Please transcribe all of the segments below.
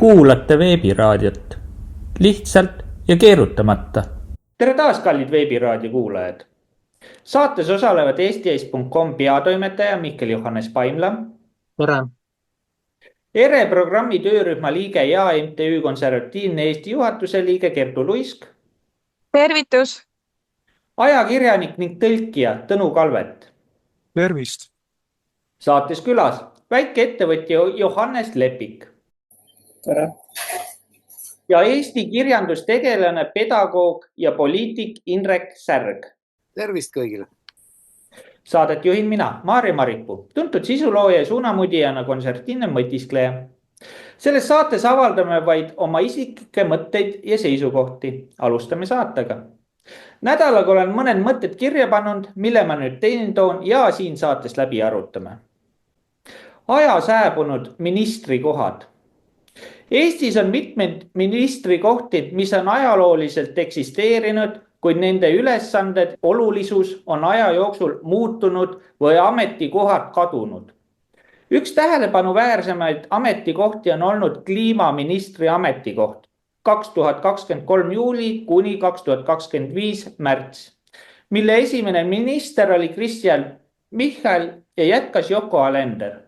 kuulate veebiraadiot lihtsalt ja keerutamata. Tere taas, kallid veebiraadio kuulajad. Saates osalevad eesti.com peatoimetaja Mihkel Johannes Paimla, Tere! ERE programmi töörühma liige ja MTÜ Konservatiivne Eesti juhatuse liige Kertu Luisk, Tervitus! ajakirjanik ning tõlkija Tõnu Kalvet. Tervist! Saates külas väikeettevõtja Johannes Lepik. Tere! Ja Eesti kirjandustegelane, pedagoog ja poliitik Indrek Särg. Tervist kõigile! Saadet juhin mina, Maarja Maripuu, tuntud sisulooja ja suunamudijana konservatiivne mõtiskleja. Selles saates avaldame vaid oma isiklikke mõtteid ja seisukohti. Alustame saatega. Nädalaga olen mõned mõtted kirja pannud, mille ma nüüd teine toon ja siin saates läbi arutame. Aja sääbunud ministrikohad. Eestis on mitmeid ministrikohti, mis on ajalooliselt eksisteerinud, kuid nende ülesanded olulisus on aja jooksul muutunud või ametikohad kadunud. Üks tähelepanu-väärsemaid ametikohti on olnud kliimaministri ametikoht 2023 juuli kuni 2025 märts, mille esimene minister oli Kristen Michal ja jätkas Yoko Alender.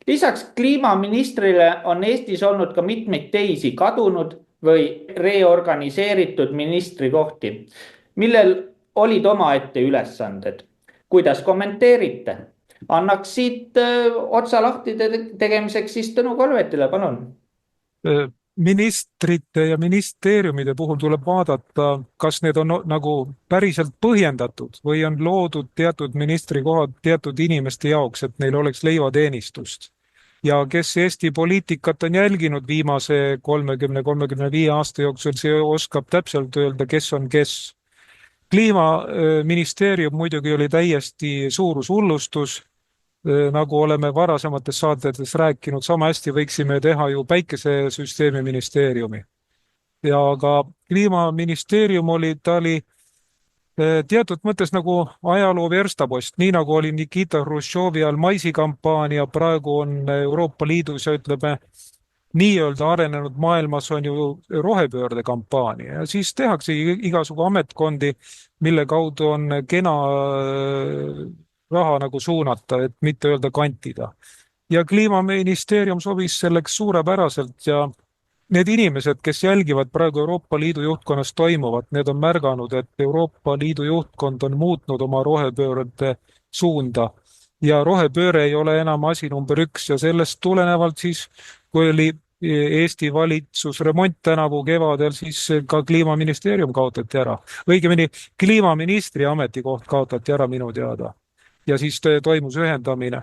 Lisaks kliimaministrile on Eestis olnud ka mitmeid teisi kadunud või reorganiseeritud ministrikohti, millel olid omaette ülesanded. Kuidas kommenteerite? Annaks siit otsa lahti tegemiseks siis Tõnu Kalvetile, palun. Ministrite ja ministeeriumide puhul tuleb vaadata, kas need on nagu päriselt põhjendatud või on loodud teatud ministrikohad teatud inimeste jaoks, et neil oleks leivateenistust. Ja kes Eesti poliitikat on jälginud viimase 30-35 aasta jooksul, see oskab täpselt öelda, kes on kes. Kliimaministeerium muidugi oli täiesti suurushullustus, nagu oleme varasemates saatetes rääkinud, sama hästi võiksime teha ju päikesesüsteemi ministeeriumi. Ja ka kliimaministeerium oli teatud mõttes nagu ajaloo verstapost, nii nagu oli Nikita Hruštšovi all maisikampaania, praegu on Euroopa Liidus ja ütleme, nii-öelda arenenud maailmas on ju rohepöörde kampaania ja siis tehakse igasugu ametkondi, mille kaudu on kena raha nagu suunata, et mitte öelda kantida. Ja kliimaministeerium sobis selleks suurepäraselt ja need inimesed, kes jälgivad praegu Euroopa Liidu juhtkonnas toimuvat, need on märganud, et Euroopa Liidu juhtkond on muutnud oma rohepöörde suunda ja rohepööre ei ole enam asi number 1 ja sellest tulenevalt siis, kui oli Eesti valitsus remont tänavu kevadel, siis ka kliimaministeerium kaotati ära. Õigemini kliimaministri ametikoht kaotati ära minu teada ja siis toimus ühendamine.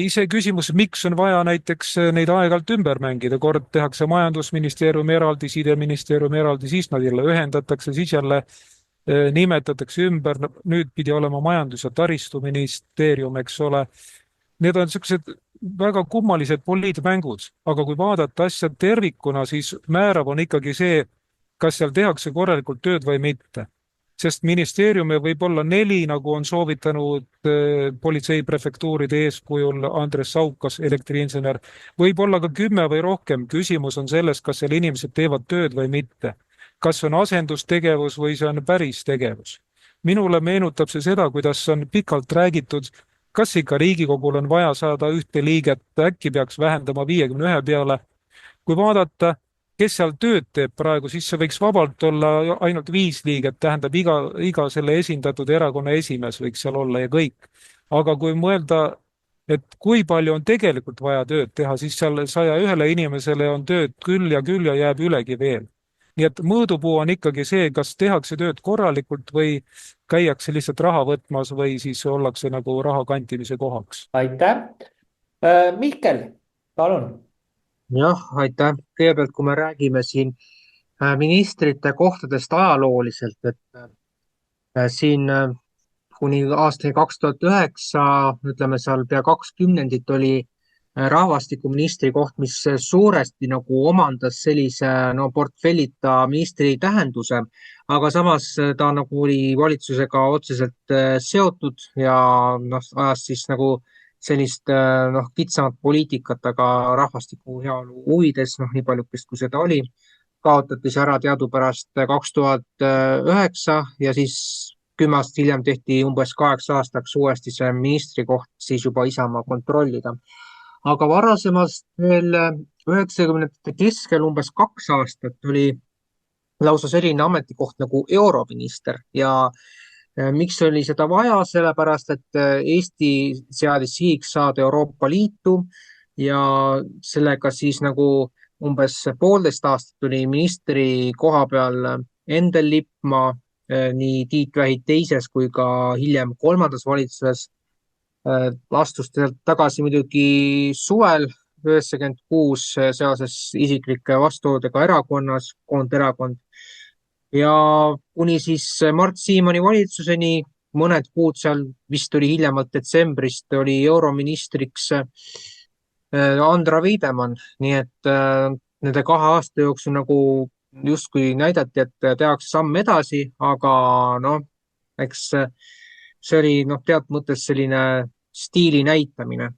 Ise küsimus, miks on vaja näiteks neid aeg-ajalt ümber mängida, kord tehakse majandusministeerium eraldi, sideministeerium eraldi, siis nad jälle ühendatakse, siis jälle nimetatakse ümber, nüüd pidi olema majandus- ja taristuministeerium, eks ole. Need on sellised väga kummalised poliitmängud, aga kui vaadata asja tervikuna, siis määrav on ikkagi see, kas seal tehakse korralikult tööd või mitte. Sest ministeeriume võib olla 4, nagu on soovitanud politseiprefektuuride eeskujul Andres Saukas, elektriinsener. Võib olla ka 10 või rohkem. Küsimus on selles, kas seal inimesed teevad tööd või mitte. Kas on asendustegevus või see on päris tegevus. Minule meenutab see seda, kuidas on pikalt räägitud, kas ikka Riigikogul on vaja saada 1 liiget, äkki peaks vähendama 51 peale. Kui vaadata, kes seal tööd teeb praegu, siis see võiks vabalt olla ainult 5 liiget, tähendab iga selle esindatud erakonna esimees võiks seal olla ja kõik. Aga kui mõelda, et kui palju on tegelikult vaja tööd teha, siis seal 101 inimesele on tööd küll ja jääb ülegi veel. Nii et mõõdupuu on ikkagi see, kas tehakse tööd korralikult või käiakse lihtsalt raha võtmas või siis ollakse nagu raha kantimise kohaks. Aitäh. Mihkel, palun. Jah, aitäh. Kõigepealt, kui me räägime siin ministrite kohtadest ajalooliselt, et siin kuni aastani 2009, ütleme seal pea 20 oli rahvastikuministri koht, mis suuresti nagu omandas sellise portfellita ministri tähenduse, aga samas ta nagu oli valitsusega otseselt seotud ja ajas siis nagu sellist kitsamat poliitikat, aga rahvastiku heaolu huvides, nii paljukest kui seda oli, kaotati see ära teadupärast 2009 ja siis 10 aastat hiljem tehti umbes 8 aastaks uuesti see ministrikoht siis juba Isamaa kontrollida. Aga varasemast veel 90ndate keskel umbes 2 aastat oli lausa selline ametikoht nagu eurominister ja miks oli seda vaja, sellepärast et Eesti seadis sihiks saada Euroopa Liitu ja sellega siis nagu umbes 1,5 aastat oli ministri koha peal Endel Lippmaa nii Tiit Vähi teises kui ka hiljem 3. valitsuses. Astus sealt tagasi muidugi suvel 96 seoses isiklike vastuoludega erakonnas, koonderakond. Ja kuni siis Mart Siimanni valitsuseni mõned kuud seal, vist oli hiljemalt detsembrist, oli euroministriks Andra Veidemann, nii et nende 2 aasta jooksul nagu justkui näidati, et tehakse samm edasi, aga eks see oli teatud mõttes selline stiili näitamine.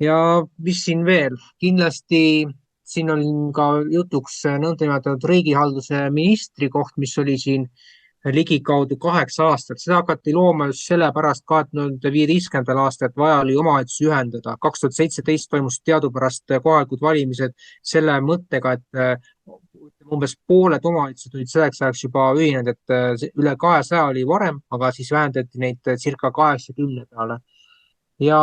Ja mis siin veel? Kindlasti siin on ka jutuks nõndanimetatud riigihalduse ministri koht, mis oli siin ligikaudu 8 aastat. Seda hakati looma just sellepärast 2015. aastal, et vaja oli omavalitsusi ühendada. 2017 toimus teadupärast kohalikud valimised selle mõttega, et umbes pooled omavalitsused olid selleks ajaks juba ühinenud, et üle 200 oli varem, aga siis vähendati neid circa 80 peale. Ja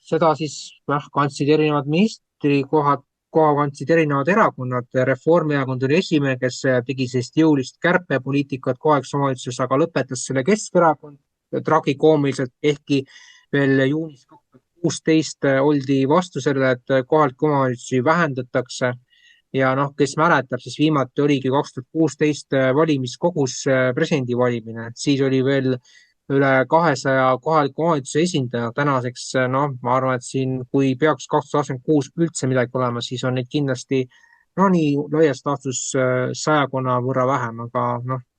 seda siis kandsid erinevad ministrikohad, koha kandsid erinevad erakonnad. Reformierakond oli esimene, kes tegi sellist jõulist kärpepoliitikat kohalikes omavalitsuses, aga lõpetas selle Keskerakond tragikoomiliselt, ehkki veel juunis 2016 oldi vastu sellele, et kohalikke omavalitsusi vähendatakse. Ja kes mäletab, siis viimati oligi 2016 valimiskogus presidendi valimine. Siis oli veel üle 200 kohaliku omavalitsuse esindaja. Tänaseks, ma arvan, et siin, kui peaks 2026 üldse midagi olema, siis on neid kindlasti nii laias laastus 100 võrra vähem, aga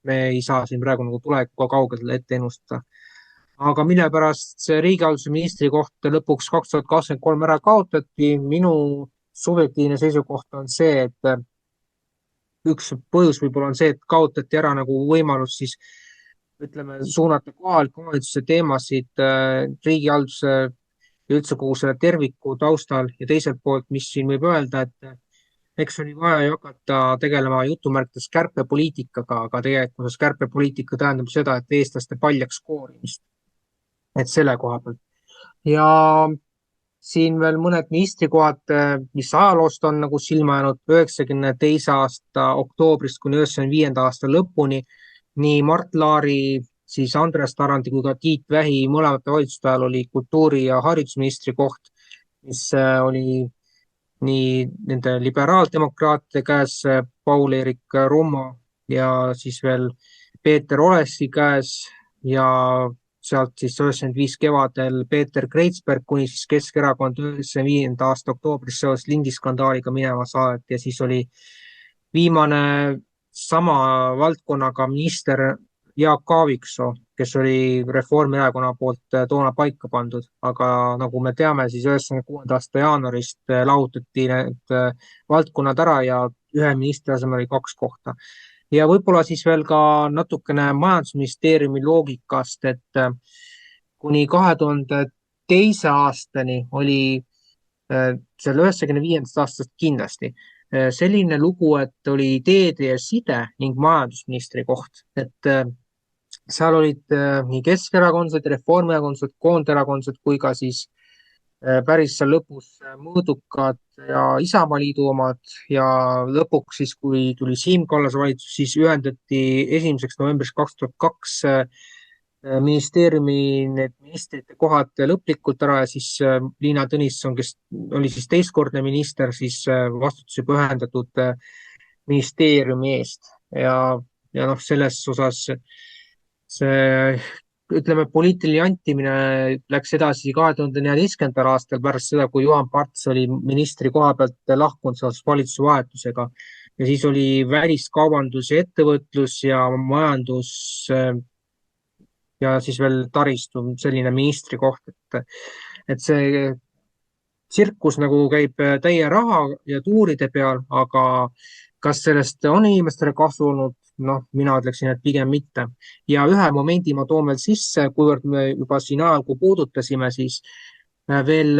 me ei saa siin praegu nagu tulevikuga kaugelt ette ennustada. Aga mille pärast see riigihalduse ministri koht lõpuks 2023 ära kaotati, minu subjektiivne seisukoht on see, et üks põhjus võib-olla on see, et kaotati ära nagu võimalus siis suunata kohaliku omavalitsuse teemasid riigihalduse ja üldse kogu selle terviku taustal ja teiselt poolt, mis siin võib öelda, et eks oli vaja ju hakata tegelema jutumärkides kärpepoliitikaga, aga tegelikult kärpepoliitika tähendab seda, et eestlaste paljaks koorimist. Et selle koha pealt. Ja siin veel mõned ministrikohad, mis ajaloost on nagu silma jäänud 92 aasta oktoobrist kuni 95 aasta lõpuni. Nii Mart Laari, siis Andres Tarandi kui ka Tiit Vähi mõlemate valitsuste ajal oli kultuuri- ja haridusministri koht, mis oli nii nende liberaaldemokraatide käes Paul-Eerik Rummo ja siis veel Peeter Olesi käes ja sealt siis 95 kevadel Peeter Kreitsberg kuni siis Keskerakond 95 aasta oktoobris seoses lindiskandaaliga minema saadeti ja siis oli viimane sama valdkonnaga minister Jaak Aaviksoo, kes oli Reformierakonna poolt toona paika pandud, aga nagu me teame, siis 96 aasta jaanuarist lahutati need valdkonnad ära ja ühe ministri asemel oli 2 kohta. Ja võib-olla siis veel ka natukene majandusministeeriumi loogikast, et kuni 2002 aastani oli selle 95 aastast kindlasti selline lugu, et oli teede ja side ning majandusministri koht, et seal olid nii keskerakondlased, reformierakondlased, koonderakondlased kui ka siis päris seal lõpus mõõdukad ja Isamaaliidu omad ja lõpuks siis, kui tuli Siim Kallase valitsus, siis ühendati 1. novembriks 2002 ministeeriumi need ministrite kohad lõplikult ära ja siis Liina Tõnisson, kes oli siis teistkordne minister, siis vastutus juba ühendatud ministeeriumi eest ja selles osas see poliitiline jantimine läks edasi 2014. aastal pärast seda, kui Juhan Parts oli ministri koha pealt lahkunud seoses valitsuse vahetusega ja siis oli väliskaubandus ja ettevõtlus ja majandus ja siis veel taristu selline ministri koht, et et see tsirkus nagu käib täie raha ja tuuride peal, aga kas sellest on inimestele kasu olnud? Noh, mina ütleksin, et pigem mitte. Ja ühe momendi ma toon veel sisse, kuivõrd me juba siin ajalugu puudutasime, siis veel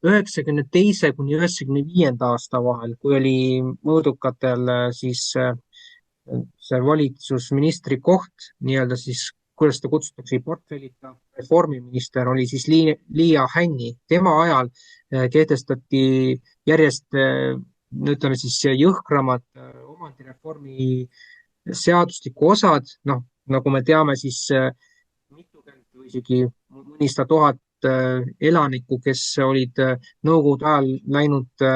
92. kuni 95. aasta vahel, kui oli mõõdukatel siis see valitsusministri koht, nii-öelda siis, kuidas ta kutsutakse, portfellita reformiminister oli siis Liia Hänni. Tema ajal kehtestati järjest, ütleme siis, jõhkramad omandireformi seadustiku osad, noh, nagu me teame, siis mitukümmend või isegi mõnisada tuhat elanikku, kes olid nõukogude ajal läinud,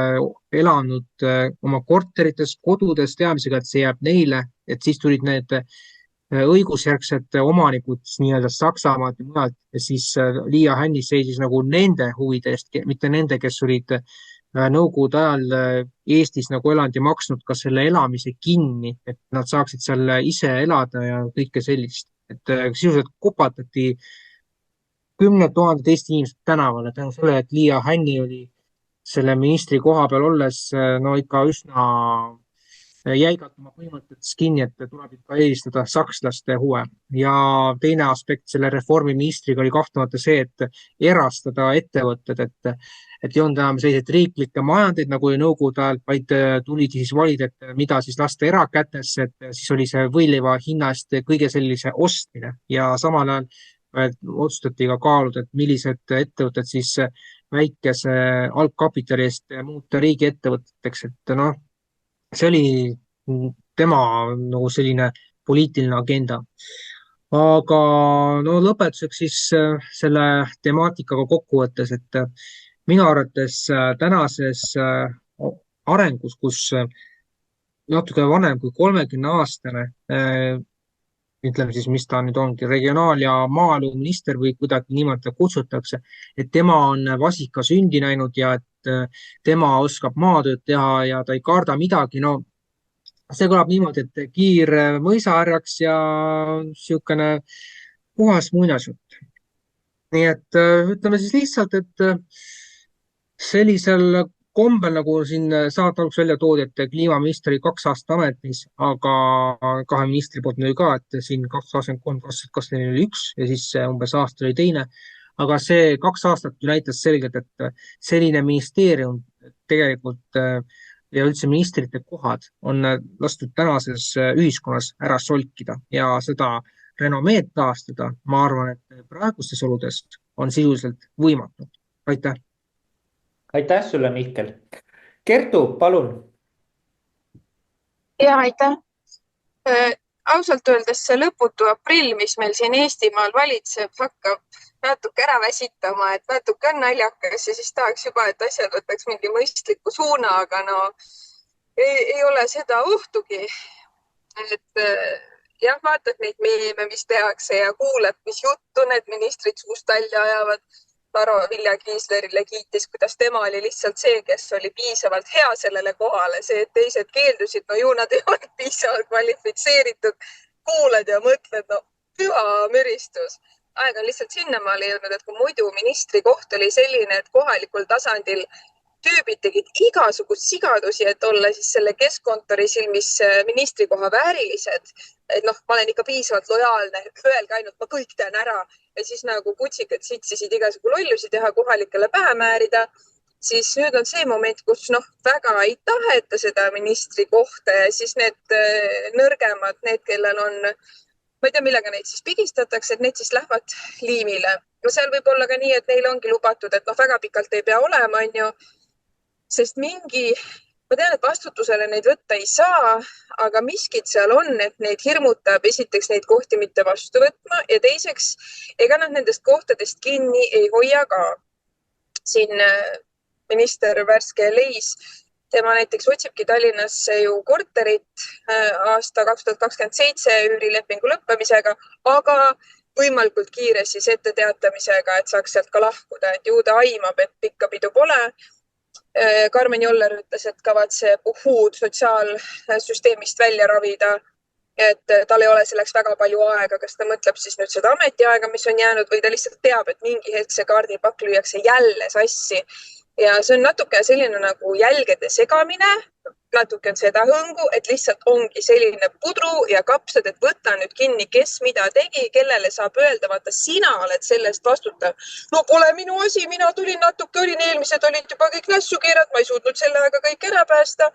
elanud oma korterites, kodudes, teadmisega, et see jääb neile, et siis tulid need õigusjärgsed omanikud nii-öelda Saksamaalt ja mujalt ja siis Liia Hänni seisis nagu nende huvide eest, mitte nende, kes olid nõukogude ajal Eestis nagu elanud ja maksnud ka selle elamise kinni, et nad saaksid seal ise elada ja kõike sellist. Et sisuliselt kopatati 10 000 Eesti inimesed tänavale tänu sellele, et Liia Hänni oli selle ministri koha peal olles no ikka üsna jäigalt oma põhimõtetes kinni, et tuleb ikka eelistada sakslaste huve. Ja teine aspekt selle reformiministriga oli kahtlemata see, et erastada ettevõtted, et ei olnud enam selliseid riiklikke majandeid nagu nõukogude ajal, vaid tuli siis valida, et mida siis lasta erakätesse, et siis oli see võileiva hinna eest kõige sellise ostmine ja samal ajal otsustati ka kaaluda, et millised ettevõtted siis väikese algkapitali eest muuta riigiettevõteteks, et noh, see oli tema nagu selline poliitiline agenda. Aga no lõpetuseks siis selle temaatikaga kokkuvõttes, et minu arvates tänases arengus, kus natuke vanem kui 30-aastane, ütleme siis, mis ta nüüd ongi, regionaal- ja maaeluminister või kuidagi niimoodi kutsutakse, et tema on vasika sündi näinud ja et tema oskab maatööd teha ja ta ei karda midagi. No see kõlab niimoodi, et kiir mõisahärjaks ja niisugune puhas muinasjutt. Nii et ütleme siis lihtsalt, et sellisel kombel, nagu siin saate alguses välja toodi, et kliimaminister oli 2 aastat ametis, aga 2 ministri poolt oli ka, et siin 2023, 2024 oli 1 ja siis umbes aasta oli teine. Aga see 2 aastat näitas selgelt, et selline ministeerium tegelikult ja üldse ministrite kohad on lastud tänases ühiskonnas ära solkida ja seda renomeed taastada, ma arvan, et praegustes oludes on sisuliselt võimatu. Aitäh! Aitäh sulle, Mihkel. Kertu, palun. Ja aitäh. Ausalt öeldes see lõputu aprill, mis meil siin Eestimaal valitseb, hakkab natuke ära väsitama, et natuke on naljakas ja siis tahaks juba, et asjad võtaks mingi mõistliku suuna, aga no ei ole seda ohtugi. Et jah, vaatad neid meeme, mis tehakse ja kuulad, mis juttu need ministrid suust välja ajavad. Taro Vilja Kiislerile kiitis, kuidas tema oli lihtsalt see, kes oli piisavalt hea sellele kohale. See, et teised keeldusid, no ju nad ei olnud piisavalt kvalifitseeritud. Kuulad ja mõtled, no püha müristus. Aeg on lihtsalt sinnamaale jõudnud, et kui muidu ministri koht oli selline, et kohalikul tasandil tüübid tegid igasugust sigadusi, et olla siis selle keskkontori silmis ministrikoha väärilised. Et noh, ma olen ikka piisavalt lojaalne, öelge ainult, ma kõik tean ära. Ja siis nagu kutsikad sitsisid igasugu lollusi teha, kohalikele pähe määrida, siis nüüd on see moment, kus noh, väga ei taheta seda ministri kohta ja siis need nõrgemad, need, kellel on, ma ei tea, millega neid siis pigistatakse, et need siis lähevad liimile. No seal võib olla ka nii, et neil ongi lubatud, et noh, väga pikalt ei pea olema, on ju, sest ma tean, et vastutusele neid võtta ei saa, aga miskit seal on, et neid hirmutab esiteks neid kohti mitte vastu võtma ja teiseks, ega nad nendest kohtadest kinni ei hoia ka. Siin minister värske Leis, tema näiteks otsibki Tallinnasse ju korterit aasta 2027 üürilepingu lõppemisega, aga võimalikult kiires siis etteteatamisega, et saaks sealt ka lahkuda, et ju ta aimab, et pikka pidu pole. Karmen Joller ütles, et kavatseb sotsiaalsüsteemist välja ravida et tal ei ole selleks väga palju aega, kas ta mõtleb siis nüüd seda ametiaega, mis on jäänud või ta lihtsalt teab, et mingi hetk see kaardipakk lüüakse jälle sassi. Ja see on natuke selline nagu jälgede segamine, natuke on seda hõngu, et lihtsalt ongi selline pudru ja kapsad, et võtta nüüd kinni, kes mida tegi, kellele saab öelda, vaata sina oled sellest vastutav. No pole minu asi, mina tulin natuke, olin eelmised, olid juba kõik nässu keerad, ma ei suutnud selle aega kõik ära päästa.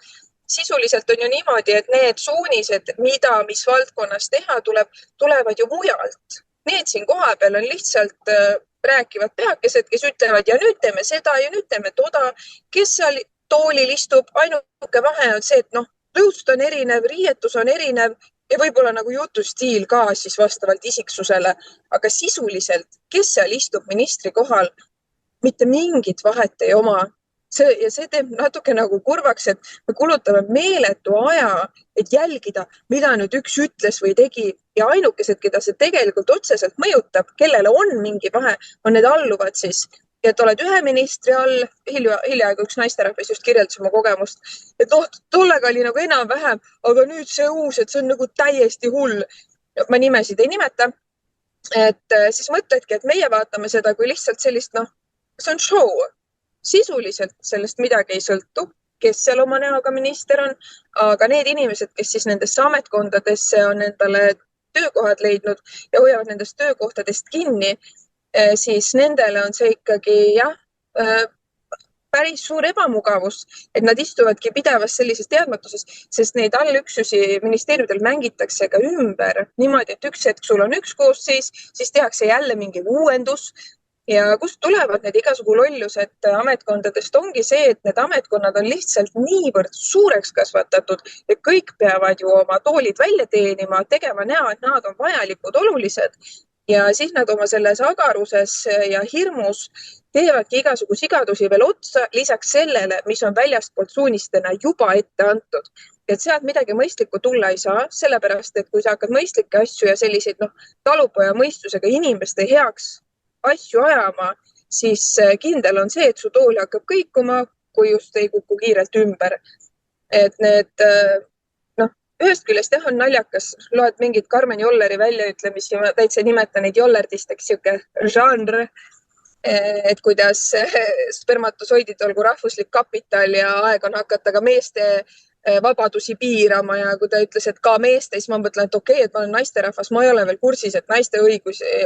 Sisuliselt on ju niimoodi, et need suunised, mis valdkonnas teha tulevad ju mujalt. Need siin koha peal on lihtsalt rääkivad peakesed, kes ütlevad ja nüüd teeme seda ja nüüd teeme toda, kes seal toolil istub, ainuke vahe on see, et lõust on erinev, riietus on erinev ja võib-olla nagu jutustiil ka siis vastavalt isiksusele, aga sisuliselt, kes seal istub ministri kohal, mitte mingit vahet ei oma. See teeb natuke nagu kurvaks, et me kulutame meeletu aja, et jälgida, mida nüüd üks ütles või tegi ja ainukesed, keda see tegelikult otseselt mõjutab, kellele on mingi vahe, on need alluvad siis. Ja et oled ühe ministri all, hiljaaegu üks naisterahvas just kirjeldas oma kogemust, et tollega oli nagu enam-vähem, aga nüüd see uus, et see on nagu täiesti hull. Ma nimesid ei nimeta, et siis mõtledki, et meie vaatame seda kui lihtsalt sellist, see on show. Sisuliselt sellest midagi ei sõltu, kes seal oma näoga minister on, aga need inimesed, kes siis nendesse ametkondadesse on endale töökohad leidnud ja hoiavad nendest töökohtadest kinni, siis nendele on see ikkagi päris suur ebamugavus, et nad istuvadki pidevas sellises teadmatuses, sest neid allüksusi ministeeriumidel mängitakse ka ümber niimoodi, et üks hetk sul on üks koosseis, siis tehakse jälle mingi uuendus. Ja kust tulevad need igasugu lollused ametkondadest ongi see, et need ametkonnad on lihtsalt niivõrd suureks kasvatatud ja kõik peavad ju oma toolid välja teenima, tegema näo, et nad on vajalikud, olulised. Ja siis nad oma selles agaruses ja hirmus teevadki igasugu sigadusi veel otsa, lisaks sellele, mis on väljastpoolt suunistena juba ette antud. Et sealt midagi mõistlikku tulla ei saa, sellepärast, et kui sa hakkad mõistlikke asju ja selliseid talupoja mõistusega inimeste heaks asju ajama, siis kindel on see, et su tool hakkab kõikuma, kui just ei kuku kiirelt ümber. Et need, ühest küljest on naljakas, loed mingid Karmen Jolleri väljaütlemisi, ma täitsa nimetan neid jollerdisteks siuke žanr, et kuidas spermatosoidid olgu rahvuslik kapital ja aeg on hakata ka meeste vabadusi piirama ja kui ta ütles, et ka meeste, siis ma mõtlen, et okei, et ma olen naisterahvas, ma ei ole veel kursis, et naiste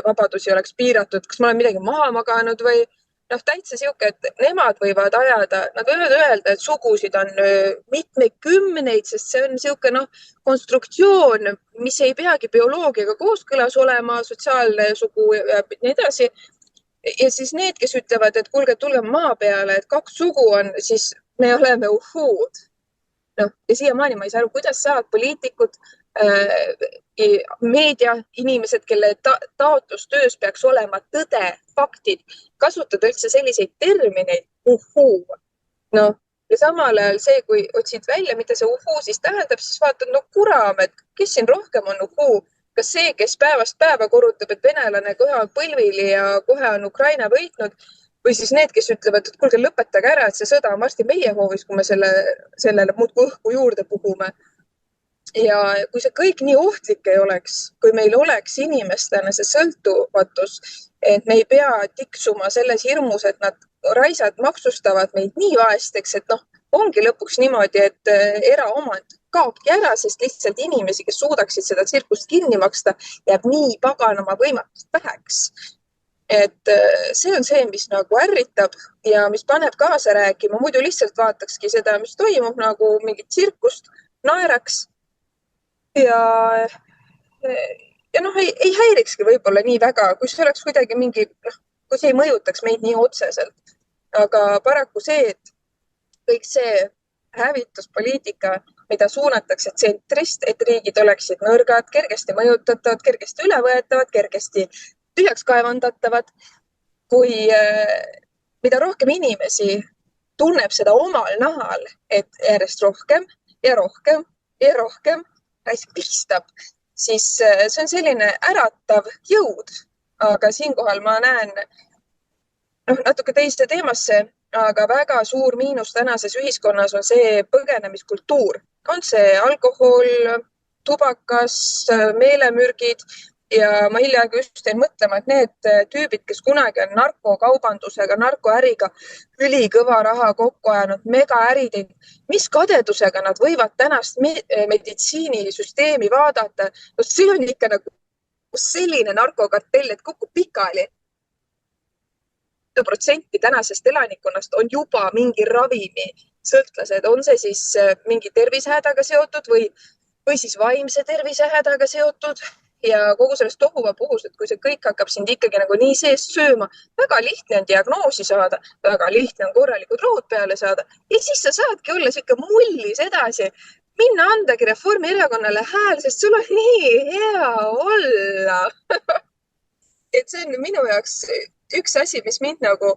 vabadusi oleks piiratud, kas ma olen midagi maha maganud või täitsa siuke, et nemad võivad ajada, nad võivad öelda, et sugusid on mitmekümneid, sest see on siuke konstruktsioon, mis ei peagi bioloogiaga kooskõlas olema, sotsiaalne sugu ja nii edasi. Ja siis need, kes ütlevad, et kuulge, tulge maa peale, et 2 sugu on, siis me oleme uhuud. Ja siiamaani ma ei saa aru, kuidas saavad poliitikud, meedia, inimesed, kelle taotlustöös peaks olema tõde, faktid, kasutada üldse selliseid termineid, uhuu. Ja samal ajal see, kui otsid välja, mida see uhuu siis tähendab, siis vaatad, kuram, et kes siin rohkem on uhuu? Kas see, kes päevast päeva korrutab, et venelane kohe on põlvili ja kohe on Ukraina võitnud, või siis need, kes ütlevad, et kuulge, lõpetage ära, et see sõda on varsti meie hoovis, kui me sellele muudkui õhku juurde puhume. Ja kui see kõik nii ohtlik ei oleks, kui meil oleks inimestena see sõltuvatus, et me ei pea tiksuma selles hirmus, et nad raisad maksustavad meid nii vaesteks, et ongi lõpuks niimoodi, et eraomand kaobki ära, sest lihtsalt inimesi, kes suudaksid seda tsirkust kinni maksta, jääb nii paganama võimatust väheks. Et see on see, mis nagu ärritab ja mis paneb kaasa rääkima. Muidu lihtsalt vaatakski seda, mis toimub, nagu mingit tsirkust, naeraks ja ei häirikski võib-olla nii väga, kui see oleks kuidagi mingi, kui see ei mõjutaks meid nii otseselt. Aga paraku see, et kõik see hävituspoliitika, mida suunatakse tsentrist, et riigid oleksid nõrgad, kergesti mõjutatavad, kergesti ülevõetavad, kergesti tühjaks kaevandatavad, kui mida rohkem inimesi tunneb seda omal nahal, et järjest rohkem ja rohkem ja rohkem pistab, siis see on selline äratav jõud. Aga siinkohal ma näen natuke teiste teemasse, aga väga suur miinus tänases ühiskonnas on see põgenemiskultuur. On see alkohol, tubakas, meelemürgid ja ma hiljaaegu just jäin mõtlema, et need tüübid, kes kunagi on narkokaubandusega, narkoäriga ülikõva raha kokku ajanud, megaäri teinud, mis kadedusega nad võivad tänast meditsiinisüsteemi vaadata. No see on ikka nagu selline narkokartell, et kukub pikali. 1% tänasest elanikkonnast on juba mingi ravimi sõltlased, on see siis mingi tervisehädaga seotud või siis vaimse tervisehädaga seotud ja kogu sellest tohuvapuhus, et kui see kõik hakkab sind ikkagi nagu nii seest sööma, väga lihtne on diagnoosi saada, väga lihtne on korralikud rood peale saada ja siis sa saadki olla siuke mullis edasi. Minna andagi Reformierakonnale hääl, sest sul on nii hea olla. Et see on minu jaoks üks asi, mis mind nagu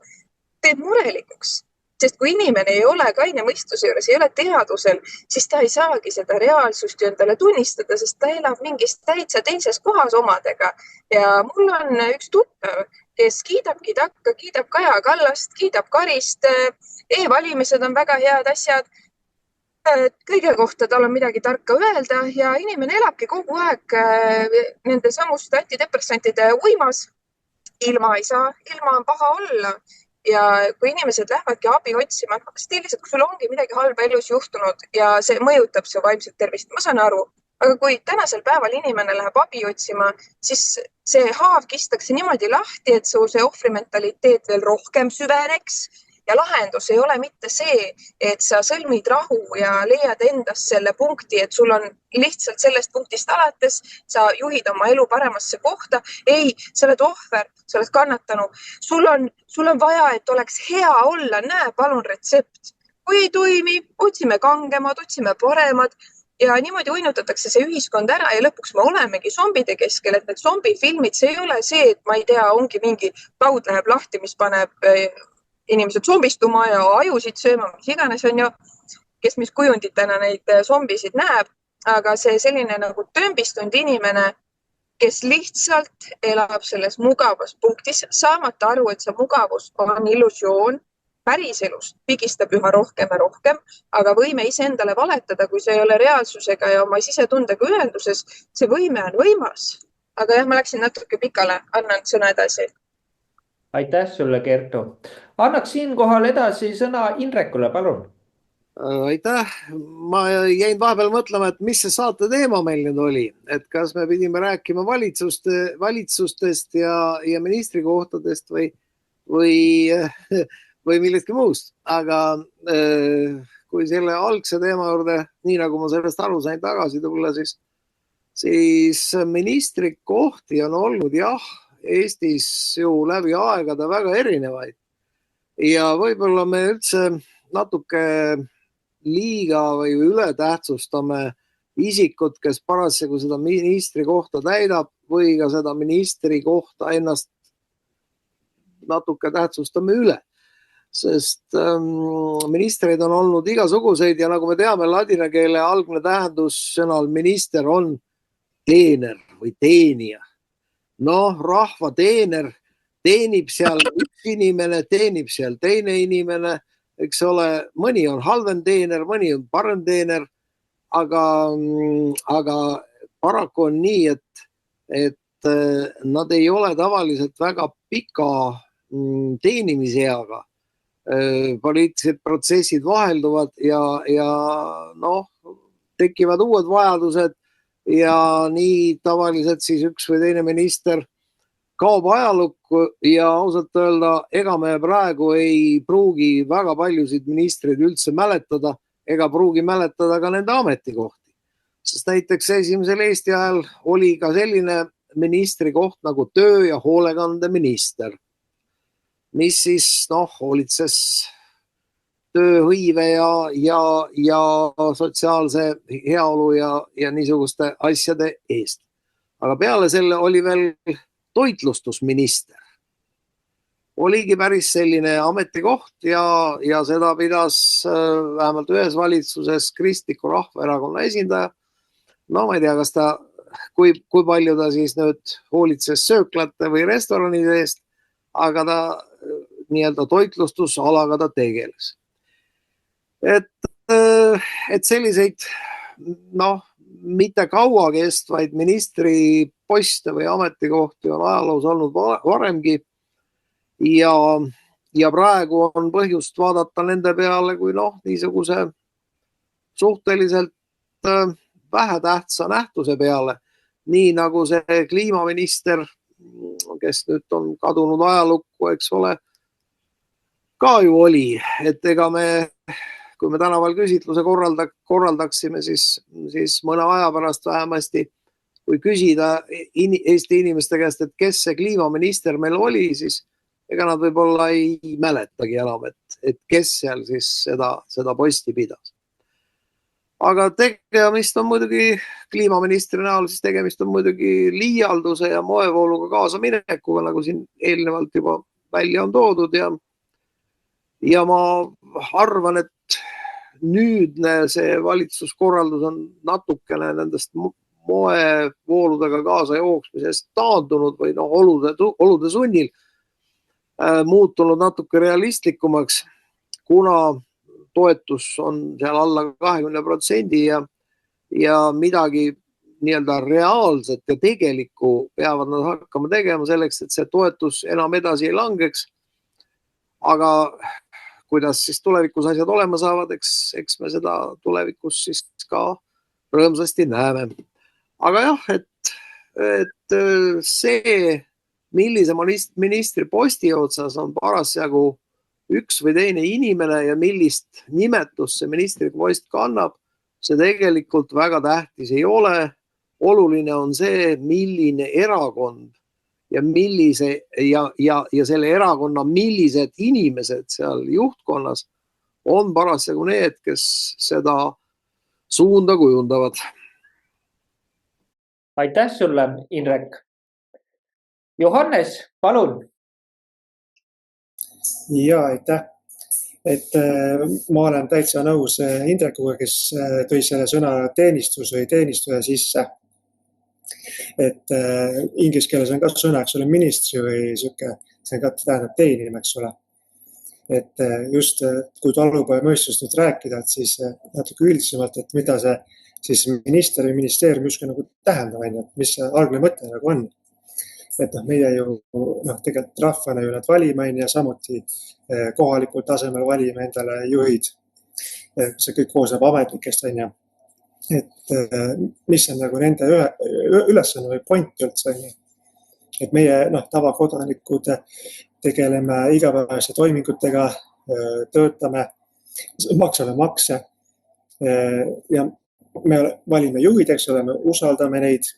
teeb murelikuks. Sest kui inimene ei ole kaine mõistuse juures, ei ole teadusel, siis ta ei saagi seda reaalsust endale tunnistada, sest ta elab mingis täitsa teises kohas omadega. Ja mul on üks tuttav, kes kiidabki takka, kiidab Kaja Kallast, kiidab Karist, e-valimised on väga head asjad. Kõige kohta tal on midagi tarka öelda ja inimene elabki kogu aeg nende samuste antidepressantide uimas. Ilma ei saa, ilma on paha olla. Ja kui inimesed lähevadki abi otsima, stiliselt, kui sul ongi midagi halba elus juhtunud ja see mõjutab su vaimset tervist, ma saan aru. Aga kui tänasel päeval inimene läheb abi otsima, siis see haav kistakse niimoodi lahti, et su see ohvrimentaliteet veel rohkem süveneks. Ja lahendus ei ole mitte see, et sa sõlmid rahu ja leiad endast selle punkti, et sul on lihtsalt sellest punktist alates, sa juhid oma elu paremasse kohta. Ei, sa oled ohver, sa oled kannatanu. Sul on vaja, et oleks hea olla, näe palun retsept. Kui ei toimi, otsime kangemad, otsime paremad ja niimoodi uinutatakse see ühiskond ära ja lõpuks me olemegi zombide keskel, et need zombifilmid, see ei ole see, et ma ei tea, ongi mingi taud läheb lahti, mis paneb inimesed zombistuma ja ajusid sööma, mis iganes on ju, kes mis kujunditena neid zombisid näeb, aga see selline nagu tömbistunud inimene, kes lihtsalt elab selles mugavas punktis, saamata aru, et see mugavus on illusioon, päriselust pigistab üha rohkem ja rohkem, aga võime iseendale valetada, kui see ei ole reaalsusega ja oma sisetundega ühenduses, see võime on võimas. Aga jah, ma läksin natuke pikale, annan sõna edasi. Aitäh sulle, Kertu. Annaks siinkohal edasi sõna Indrekule, palun. Aitäh. Ma jäin vahepeal mõtlema, et mis see saate teema meil nüüd oli, et kas me pidime rääkima valitsustest ja ministrikohtadest või millestki muust. Aga kui selle algse teema juurde, nii nagu ma sellest aru sain tagasi tulla, siis ministrikohti on olnud jah, Eestis ju läbi aegade väga erinevaid ja võib-olla me üldse natuke liiga või ületähtsustame isikut, kes parasjagu seda ministri kohta täidab või ka seda ministri kohta ennast natuke tähtsustame üle. Sest ministreid on olnud igasuguseid ja nagu me teame, ladina keele algne tähendus sõnal minister on teener või teenija. Noh, rahva teener teenib seal üks inimene, teenib seal teine inimene, eks ole, mõni on halvem teener, mõni on parem teener, aga paraku on nii, et nad ei ole tavaliselt väga pika teenimiseaga. Poliitilised protsessid vahelduvad ja noh, tekivad uued vajadused ja nii tavaliselt siis üks või teine minister kaob ajalukku ja ausalt öelda, ega me praegu ei pruugi väga paljusid ministreid üldse mäletada ega pruugi mäletada ka nende ametikohti. Sest näiteks esimesel Eesti ajal oli ka selline ministrikoht nagu töö- ja hoolekandeminister, mis siis hoolitses tööhõive ja sotsiaalse heaolu ja niisuguste asjade eest. Aga peale selle oli veel toitlustusminister. Oligi päris selline ametikoht ja seda pidas vähemalt ühes valitsuses Kristliku Rahvaerakonna esindaja. No ma ei tea, kas ta, kui palju ta siis nüüd hoolitses sööklate või restoranide eest, aga ta nii-öelda toitlustusalaga ta tegeles. Et selliseid mitte kaua kestvaid ministriposte või ametikohti on ajaloos olnud varemgi ja praegu on põhjust vaadata nende peale kui niisuguse suhteliselt vähetähtsa nähtuse peale, nii nagu see kliimaminister, kes nüüd on kadunud ajalukku, eks ole, ka ju oli, et ega kui me tänaval küsitluse korraldaksime, siis mõne aja pärast vähemasti, kui küsida Eesti inimeste käest, et kes see kliimaminister meil oli, siis ega nad võib-olla ei mäletagi enam, et kes seal siis seda posti pidas. Aga tegemist on muidugi kliimaministri näol, siis tegemist on muidugi liialduse ja moevooluga kaasaminekuga, nagu siin eelnevalt juba välja on toodud ja ma arvan, et nüüdne see valitsuskorraldus on natukene nendest moevooludega kaasa jooksmisest taandunud või olude sunnil muutunud natuke realistlikumaks, kuna toetus on seal alla 20% ja midagi nii-öelda reaalset ja tegelikku peavad nad hakkama tegema selleks, et see toetus enam edasi ei langeks. Aga kuidas siis tulevikus asjad olema saavad, eks me seda tulevikus siis ka rõõmsasti näeme. Aga jah, et see, millise ministri posti otsas on parasjagu üks või teine inimene ja millist nimetust see ministripost kannab, see tegelikult väga tähtis ei ole. Oluline on see, milline erakond ja selle erakonna millised inimesed seal juhtkonnas on parasjagu need, kes seda suunda kujundavad. Aitäh sulle, Indrek. Johannes, palun. Ja, aitäh. Et ma olen täitsa nõus Indrekuga, kes tõi selle sõna teenistus või teenistuja sisse. Et inglise keeles on ka sõna, eks ole, ministri või siuke, see ka tähendab teenim, eks ole. Et just kui talupojamõistust nüüd rääkida, et siis natuke üldisemalt, et mida see siis minister või ministeerium justkui nagu tähendab, et mis see algne mõte nagu on. Et meie ju tegelikult rahvana ju nad valime ja samuti kohalikul tasemel valime endale juhid. See kõik koosneb ametnikest, on ju. Et mis on nagu nende ülesanne või point üldse. Et meie tavakodanikud tegeleme igapäevase toimingutega, töötame, maksame makse ja me valime juhid, eks ole, me usaldame neid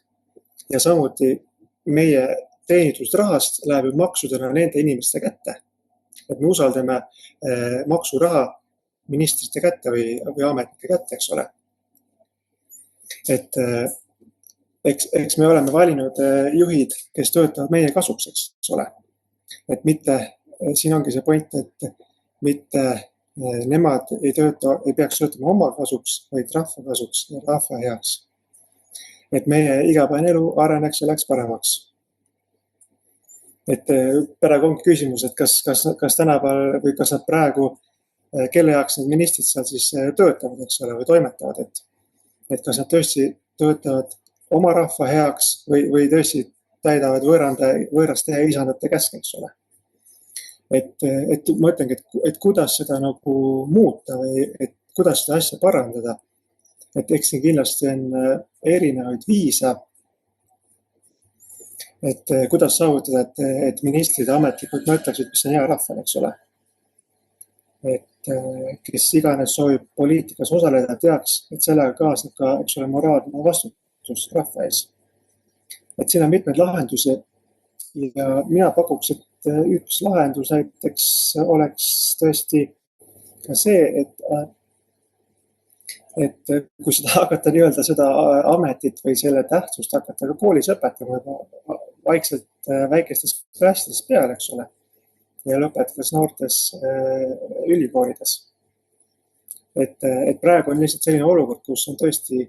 ja samuti meie teenindusrahast läheb maksudena nende inimeste kätte. Et me usaldame maksuraha ministrite kätte või ametnike kätte, eks ole. Et eks me oleme valinud juhid, kes töötavad meie kasuks, eks ole. Et mitte, siin ongi see point, et mitte nemad ei peaks töötama oma kasuks, vaid rahva kasuks ja rahva heaks. Et meie igapäevane elu areneks ja läks paremaks. Et praegu ongi küsimus, et kas tänapäeval või kas nad praegu, kelle jaoks need ministrid seal siis töötavad, eks ole, või toimetavad, et kas nad tõesti töötavad oma rahva heaks või tõesti täidavad võõraste ja isandate käske, eks ole. Et ma ütlengi, et kuidas seda nagu muuta või et kuidas seda asja parandada. Et eks siin kindlasti on erinevaid viise, et kuidas saavutada, et ministrid ja ametlikud mõtleksid, mis on hea rahval, eks ole. Et kes iganes soovib poliitikas osaleda, teaks, et sellega kaasneb ka, eks ole, moraalne vastutus rahva ees. Et siin on mitmeid lahendusi ja mina pakuks, et üks lahendus näiteks oleks tõesti ka see, et kui seda hakata nii-öelda seda ametit või selle tähtsust hakata ka koolis õpetama vaikselt väikestes klassides peale, eks ole, ja lõpetades noortes ülikoolides. Et praegu on lihtsalt selline olukord, kus on tõesti,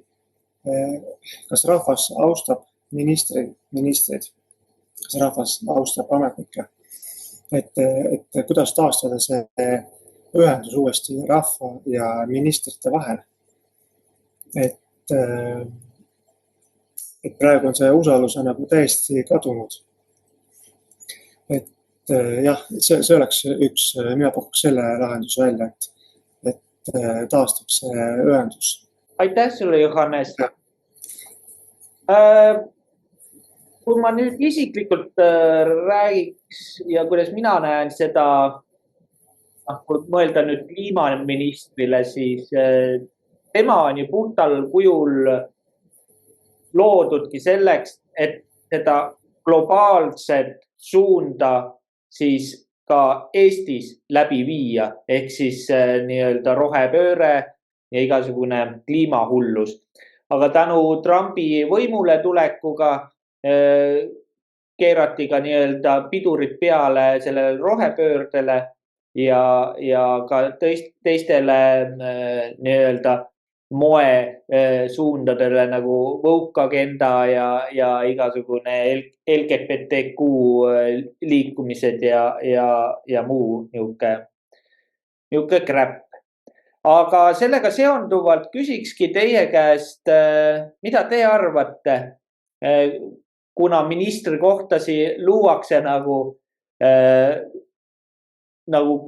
kas rahvas austab ministreid, kas rahvas austab ametnikke, et kuidas taastada see ühendus uuesti rahva ja ministrite vahel. Et et praegu on see usaldus on nagu täiesti kadunud. Et jah, see oleks üks, mina pakuks selle lahenduse välja, et taastub see ühendus. Aitäh sulle, Johannes. Kui ma nüüd isiklikult räägiks ja kuidas mina näen seda, kui mõelda nüüd kliimaministrile, siis tema on ju puhtal kujul loodudki selleks, et seda globaalset suunda siis ka Eestis läbi viia, ehk siis nii-öelda rohepööre ja igasugune kliimahullus. Aga tänu Trumpi võimule tulekuga keerati ka nii-öelda pidurid peale sellele rohepöördele ja ka teistele nii-öelda moesuundadele nagu woke agenda ja igasugune LGBTQ liikumised ja muu niuke crap. Aga sellega seonduvalt küsikski teie käest, mida te arvate, kuna ministri kohtasi luuakse nagu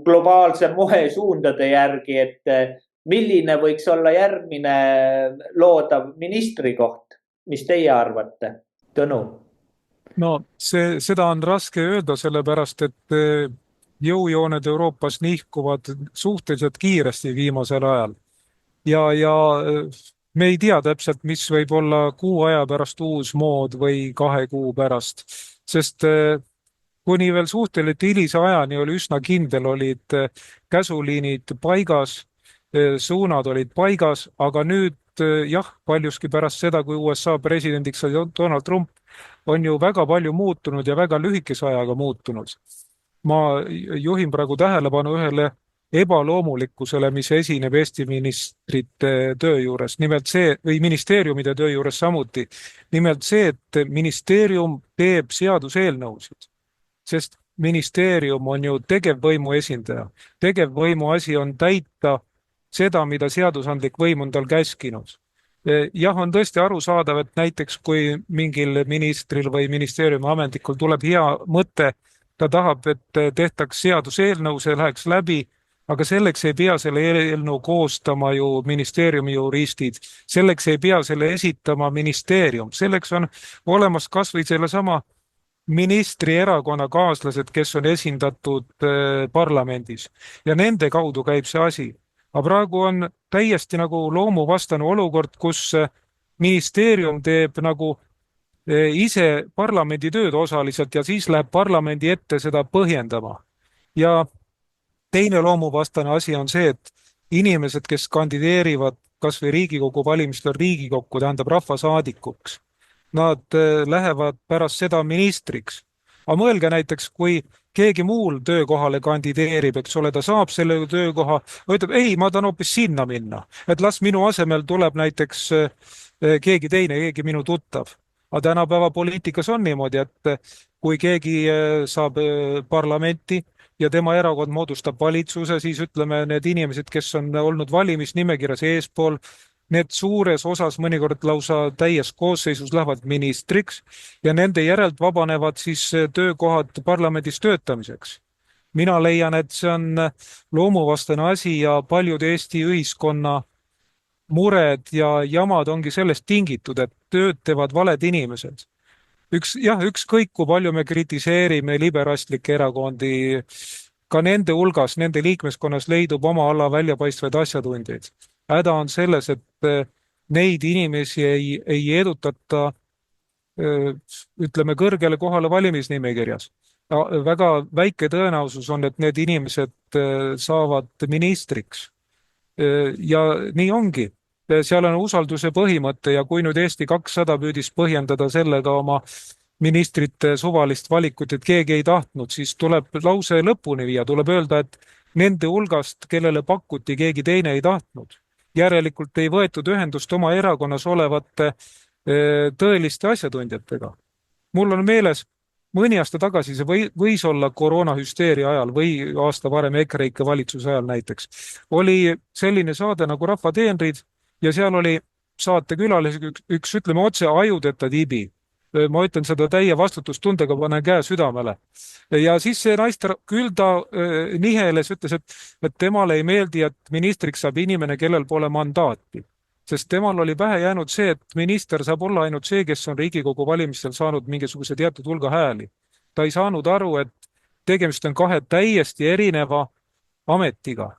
globaalse moesuundade järgi, et milline võiks olla järgmine loodav ministrikoht? Mis teie arvate? Tõnu? No seda on raske öelda, sellepärast, et jõujooned Euroopas nihkuvad suhteliselt kiiresti viimasel ajal. Ja me ei tea täpselt, mis võib olla kuu aja pärast uus mood või 2 kuu pärast, sest kuni veel suhteliselt hilise ajani oli üsna kindel, olid käsuliinid paigas, suunad olid paigas, aga nüüd jah, paljuski pärast seda, kui USA presidendiks sai Donald Trump, on ju väga palju muutunud ja väga lühikese ajaga muutunud. Ma juhin praegu tähelepanu ühele ebaloomulikkusele, mis esineb Eesti ministrite töö juures, nimelt see, või ministeeriumide töö juures samuti, nimelt see, et ministeerium teeb seaduseelnõusid, sest ministeerium on ju tegevvõimu esindaja. Tegevvõimu asi on täita seda, mida seadusandlik võim on tal käskinud. Jah, on tõesti arusaadav, et näiteks kui mingil ministril või ministeeriumi ametnikul tuleb hea mõte, ta tahab, et tehtaks seaduseelnõu, see läheks läbi, aga selleks ei pea selle eelnõu koostama ju ministeeriumi juristid, selleks ei pea selle esitama ministeerium, selleks on olemas kas või sellesama ministri erakonnakaaslased, kes on esindatud parlamendis ja nende kaudu käib see asi. Aga praegu on täiesti nagu loomuvastane olukord, kus ministeerium teeb nagu ise parlamendi tööd osaliselt ja siis läheb parlamendi ette seda põhjendama. Ja teine loomuvastane asi on see, et inimesed, kes kandideerivad kas või Riigikogu valimistel Riigikokku, tähendab rahvasaadikuks, nad lähevad pärast seda ministriks. Aga mõelge näiteks, kui keegi muul töökohale kandideerib, eks ole, ta saab selle töökoha, ütleb, ei, ma tahan hoopis sinna minna, et las minu asemel tuleb näiteks keegi teine, keegi minu tuttav. Aga tänapäeva poliitikas on niimoodi, et kui keegi saab parlamenti ja tema erakond moodustab valitsuse, siis ütleme, need inimesed, kes on olnud valimisnimekirjas eespool, need suures osas mõnikord lausa täies koosseisus lähevad ministriks ja nende järelt vabanevad siis töökohad parlamendis töötamiseks. Mina leian, et see on loomuvastane asi ja paljud Eesti ühiskonna mured ja jamad ongi sellest tingitud, et tööd teevad valed inimesed. Ükskõik, kui palju me kritiseerime liberaalistlikke erakondi, ka nende hulgas, nende liikmeskonnas leidub oma ala väljapaistvaid asjatundjaid. Häda on selles, et neid inimesi ei edutata, ütleme, kõrgele kohale valimisnimekirjas. Väga väike tõenäosus on, et need inimesed saavad ministriks. Ja nii ongi. Seal on usalduse põhimõte ja kui nüüd Eesti 200 püüdis põhjendada sellega oma ministrite suvalist valikut, et keegi ei tahtnud, siis tuleb lause lõpuni viia, tuleb öelda, et nende hulgast, kellele pakuti, keegi teine ei tahtnud. Järelikult ei võetud ühendust oma erakonnas olevate tõeliste asjatundjatega. Mul on meeles, mõni aasta tagasi, see võis olla koroonahüsteeria ajal või aasta varem EKREIKE valitsuse ajal näiteks, oli selline saade nagu Rahva teenrid ja seal oli saatekülalisega üks ütleme otse ajudeta tibi. Ma ütlen seda täie vastutustundega, panen käe südamele. Ja siis see naisterahvas, küll ta niheles, ütles, et temale ei meeldi, et ministriks saab inimene, kellel pole mandaati. Sest temal oli pähe jäänud see, et minister saab olla ainult see, kes on Riigikogu valimistel saanud mingisuguse teatud hulga hääli. Ta ei saanud aru, et tegemist on kahe täiesti erineva ametiga.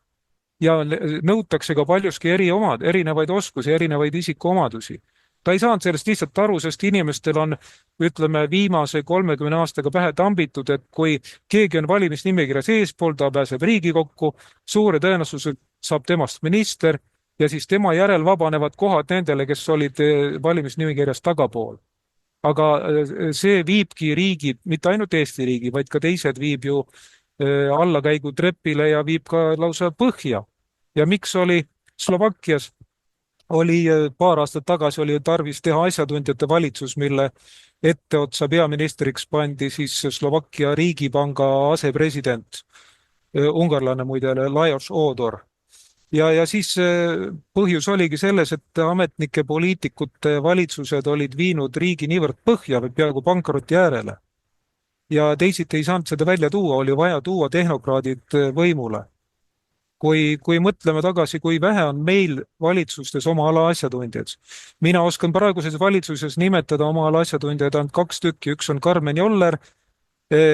Ja nõutakse ka paljuski erinevaid oskusi, erinevaid isikuomadusi. Ta ei saanud sellest lihtsalt aru, sest inimestel on, ütleme, viimase 30 aastaga pähe tambitud, et kui keegi on valimisnimekirjas eespool, ta pääseb Riigikokku, suure tõenäosusel saab temast minister ja siis tema järel vabanevad kohad nendele, kes olid valimisnimekirjas tagapool. Aga see viibki riigi, mitte ainult Eesti riigi, vaid ka teised viib ju allakäigu trepile ja viib ka lausa põhja. Ja miks oli Slovakkias oli paar aastat tagasi oli tarvis teha asjatundjate valitsus, mille etteotsa peaministriks pandi siis Slovakkia riigipanga asepresident, ungarlane muide, Lajos Odor. Ja siis põhjus oligi selles, et ametnike, poliitikute valitsused olid viinud riigi niivõrd põhja või peaaegu pankroti äärele. Ja teisiti ei saanud seda välja tuua, oli vaja tuua tehnokraadid võimule. Kui mõtleme tagasi, kui vähe on meil valitsustes oma ala asjatundjad. Mina oskan praeguses valitsuses nimetada oma ala asjatundjad ainult 2 tükki, üks on Karmen Joller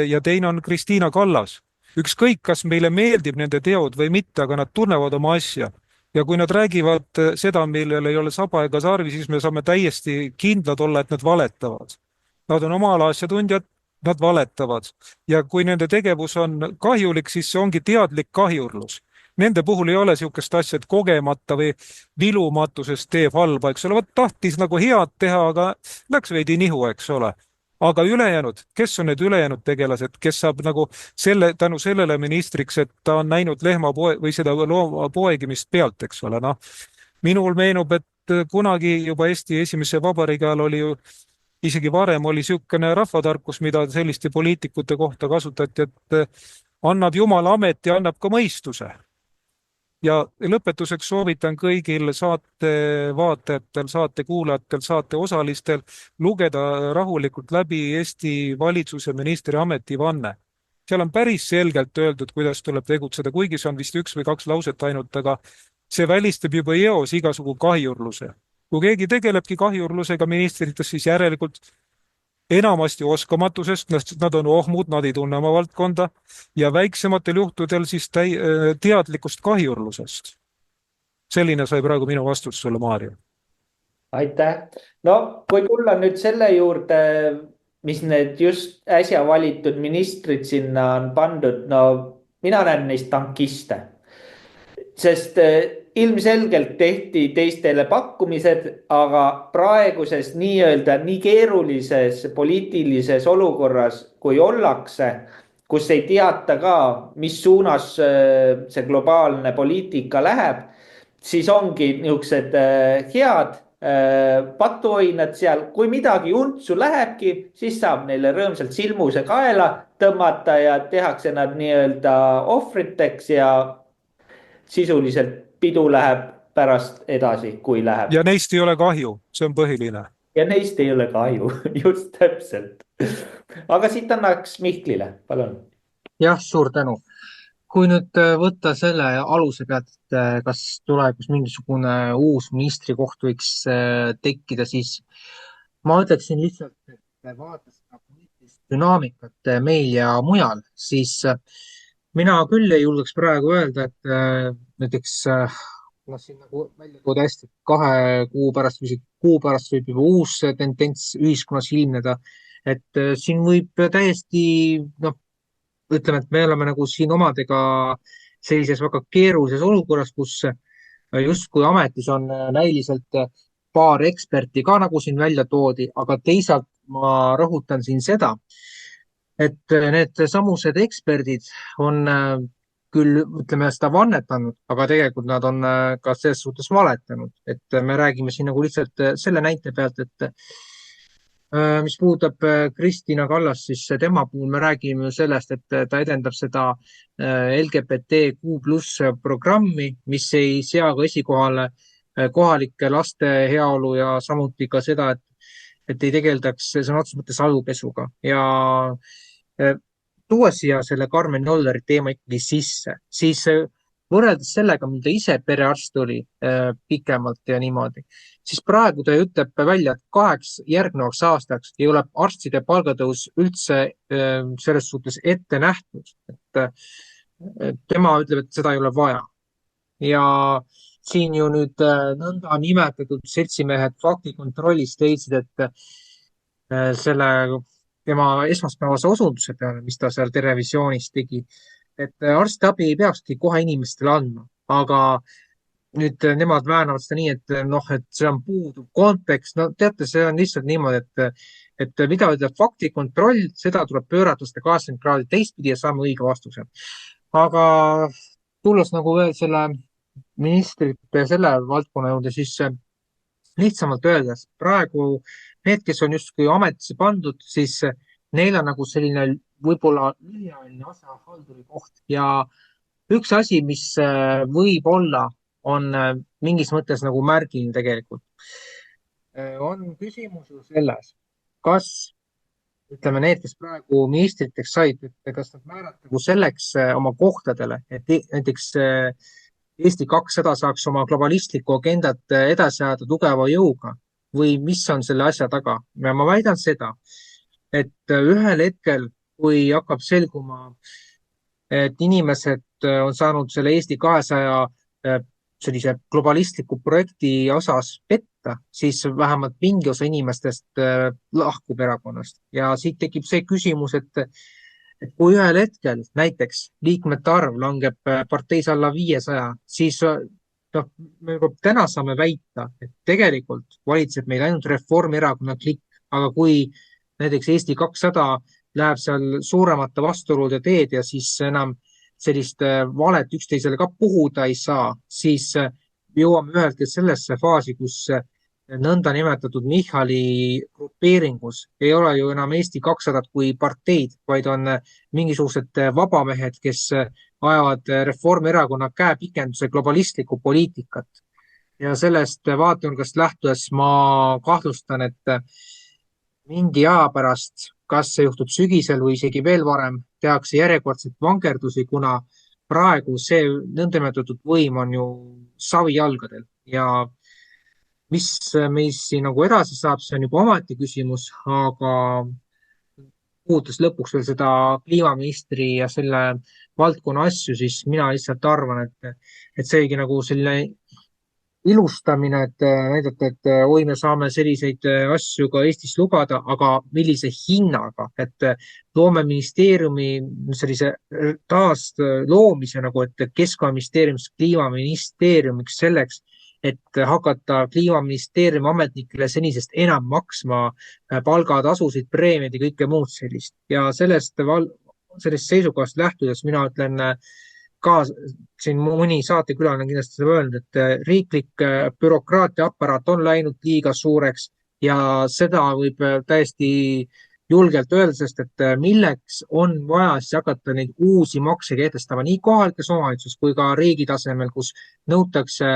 ja teine on Kristiina Kallas. Ükskõik, kas meile meeldib nende teod või mitte, aga nad tunnevad oma asja. Ja kui nad räägivad seda, millel ei ole saba ega sarvi, siis me saame täiesti kindlad olla, et nad valetavad. Nad on oma ala asjatundjad, nad valetavad. Ja kui nende tegevus on kahjulik, siis see ongi teadlik kahjurlus. Nende puhul ei ole niisugust asja, et kogemata või vilumatusest teeb halba, eks ole, tahtis nagu head teha, aga läks veidi nihu, eks ole. Aga ülejäänud, kes on need ülejäänud tegelased, kes saab nagu tänu sellele ministriks, et ta on näinud või seda looma poegimist pealt, eks ole. No, minul meenub, et kunagi juba Eesti esimese vabariigi ajal oli ju isegi varem oli niisugune rahvatarkus, mida selliste poliitikute kohta kasutati, et annab Jumal ameti ja annab ka mõistuse. Ja lõpetuseks soovitan kõigil saate vaatajatel, saate kuulajatel, saate osalistel lugeda rahulikult läbi Eesti valitsuse ministri ametivanne. Seal on päris selgelt öeldud, kuidas tuleb tegutseda, kuigi see on vist 1 või 2 lauset ainult, aga see välistab juba eos igasugu kahjurluse. Kui keegi tegelebki kahjurlusega ministrites, siis järelikult enamasti oskamatusest, nad on ohmud, nad ei tunne oma valdkonda ja väiksematel juhtudel siis teadlikust kahjurlusest. Selline sai praegu minu vastus sulle, Maarja. Aitäh. No kui tulla nüüd selle juurde, mis need just äsja valitud ministrid sinna on pandud, no mina näen neist tankiste. Sest ilmselgelt tehti teistele pakkumised, aga praeguses nii keerulises poliitilises olukorras, kui ollakse, kus ei teata ka, mis suunas see globaalne poliitika läheb, siis ongi niisugused head patuoinad seal. Kui midagi untsu lähebki, siis saab neile rõõmsalt silmuse kaela tõmmata ja tehakse nad ohvriteks ja sisuliselt pidu läheb pärast edasi, kui läheb. Ja neist ei ole kahju, see on põhiline. Ja neist ei ole kahju, just täpselt. Aga siit annaks Mihklile, palun. Jah, suur tänu. Kui nüüd võtta selle aluse pealt, et kas tulevikus mingisugune uus ministrikoht võiks tekkida, siis ma ütleksin lihtsalt, et vaadates poliitilist dünaamikat meil ja mujal, siis mina küll ei julgeks praegu öelda, et näiteks siin nagu välja tuua hästi 2 kuu pärast või kuu pärast võib juba uus tendents ühiskonnas ilmneda, et siin võib täiesti, ütleme, et me oleme nagu siin omadega sellises väga keerulises olukorras, kus justkui ametis on näiliselt paar eksperti ka, nagu siin välja toodi, aga teisalt ma rõhutan siin seda, et need samused eksperdid on küll, ütleme, seda vannetanud, aga tegelikult nad on ka selles suhtes valetanud, et me räägime siin nagu lihtsalt selle näite pealt, et mis puudutab Kristiina Kallast, siis tema puhul me räägime sellest, et ta edendab seda LGBTQ+ programmi, mis ei sea ka esikohale kohalike laste heaolu ja samuti ka seda, et ei tegeldaks sõna otseses mõttes ajupesuga ja tuua siia selle Karmen Jolleri teema ikkagi sisse, siis võrreldes sellega, mida ise perearst oli pikemalt ja niimoodi, siis praegu ta ütleb välja, et 2 järgnevaks aastaks ei ole arstide palgatõus üldse selles suhtes ette nähtud, et tema ütleb, et seda ei ole vaja. Ja siin ju nüüd nõnda nimetatud seltsimehed faktikontrollist leidsid, et selle tema esmaspäevase osunduse peale, mis ta seal televisioonis tegi, et arstiabi ei peakski kohe inimestele andma, aga nüüd nemad väänavad seda nii, et see on puuduv kontekst. No teate, see on lihtsalt niimoodi, et mida ütleb faktikontroll, seda tuleb pöörata 180 kraadi teistpidi ja saame õige vastuse. Aga tulles nagu veel selle ministrite selle valdkonna juurde, siis lihtsamalt öeldes praegu need, kes on justkui ametisse pandud, siis neil on nagu selline võib-olla lühiajaline asjahalduri koht ja üks asi, mis võib olla, on mingis mõttes nagu märgiline tegelikult. On küsimus ju selles, kas ütleme need, kes praegu ministriteks said, kas nad määratagu selleks oma kohtadele, et näiteks Eesti 200 saaks oma globalistlikku agendat edasi ajada tugeva jõuga või mis on selle asja taga. Ja ma väidan seda, et ühel hetkel, kui hakkab selguma, et inimesed on saanud selle Eesti 200 sellise globalistliku projekti osas petta, siis vähemalt mingi osa inimestest lahkub erakonnast. Ja siit tekib see küsimus, et kui ühel hetkel näiteks liikmete arv langeb parteis alla 500, siis me juba täna saame väita, et tegelikult valitseb meil ainult Reformierakonna klikk, aga kui näiteks Eesti 200 läheb seal suuremate vastuolude teed ja siis enam sellist valet üksteisele ka puhuda ei saa, siis jõuame ühelt sellesse faasi, kus nõnda nimetatud Michali grupeeringus ei ole ju enam Eesti 200 kui parteid, vaid on mingisugused vabamehed, kes ajavad Reformierakonna käepikenduse globalistlikku poliitikat. Ja sellest vaatenurgast lähtudes ma kahtlustan, et mingi aja pärast, kas see juhtub sügisel või isegi veel varem, tehakse järjekordselt vangerdusi, kuna praegu see nõndametatud võim on ju savijalgadel ja mis meis siin nagu edasi saab, see on juba ometi küsimus, aga puudutas lõpuks veel seda kliimaministri ja selle valdkonna asju, siis mina lihtsalt arvan, et see oligi nagu selline ilustamine, et näidata, et oi, me saame selliseid asju ka Eestis lubada, aga millise hinnaga, et loome ministeeriumi sellise taas loomise nagu, et Keskkonnaministeeriumist kliimaministeeriumiks selleks, et hakata kliimaministeeriumi ametnikele senisest enam maksma palgatasusid, preemiaid ja kõike muud sellist. Ja sellest seisukohast lähtudes mina ütlen ka, siin mõni saatekülaline kindlasti seda öelnud, et riiklik bürokraatia aparaat on läinud liiga suureks ja seda võib täiesti julgelt öelda, sest et milleks on vaja siis hakata neid uusi makse kehtestama nii kohalikes omavalitsuses kui ka riigi tasemel, kus nõutakse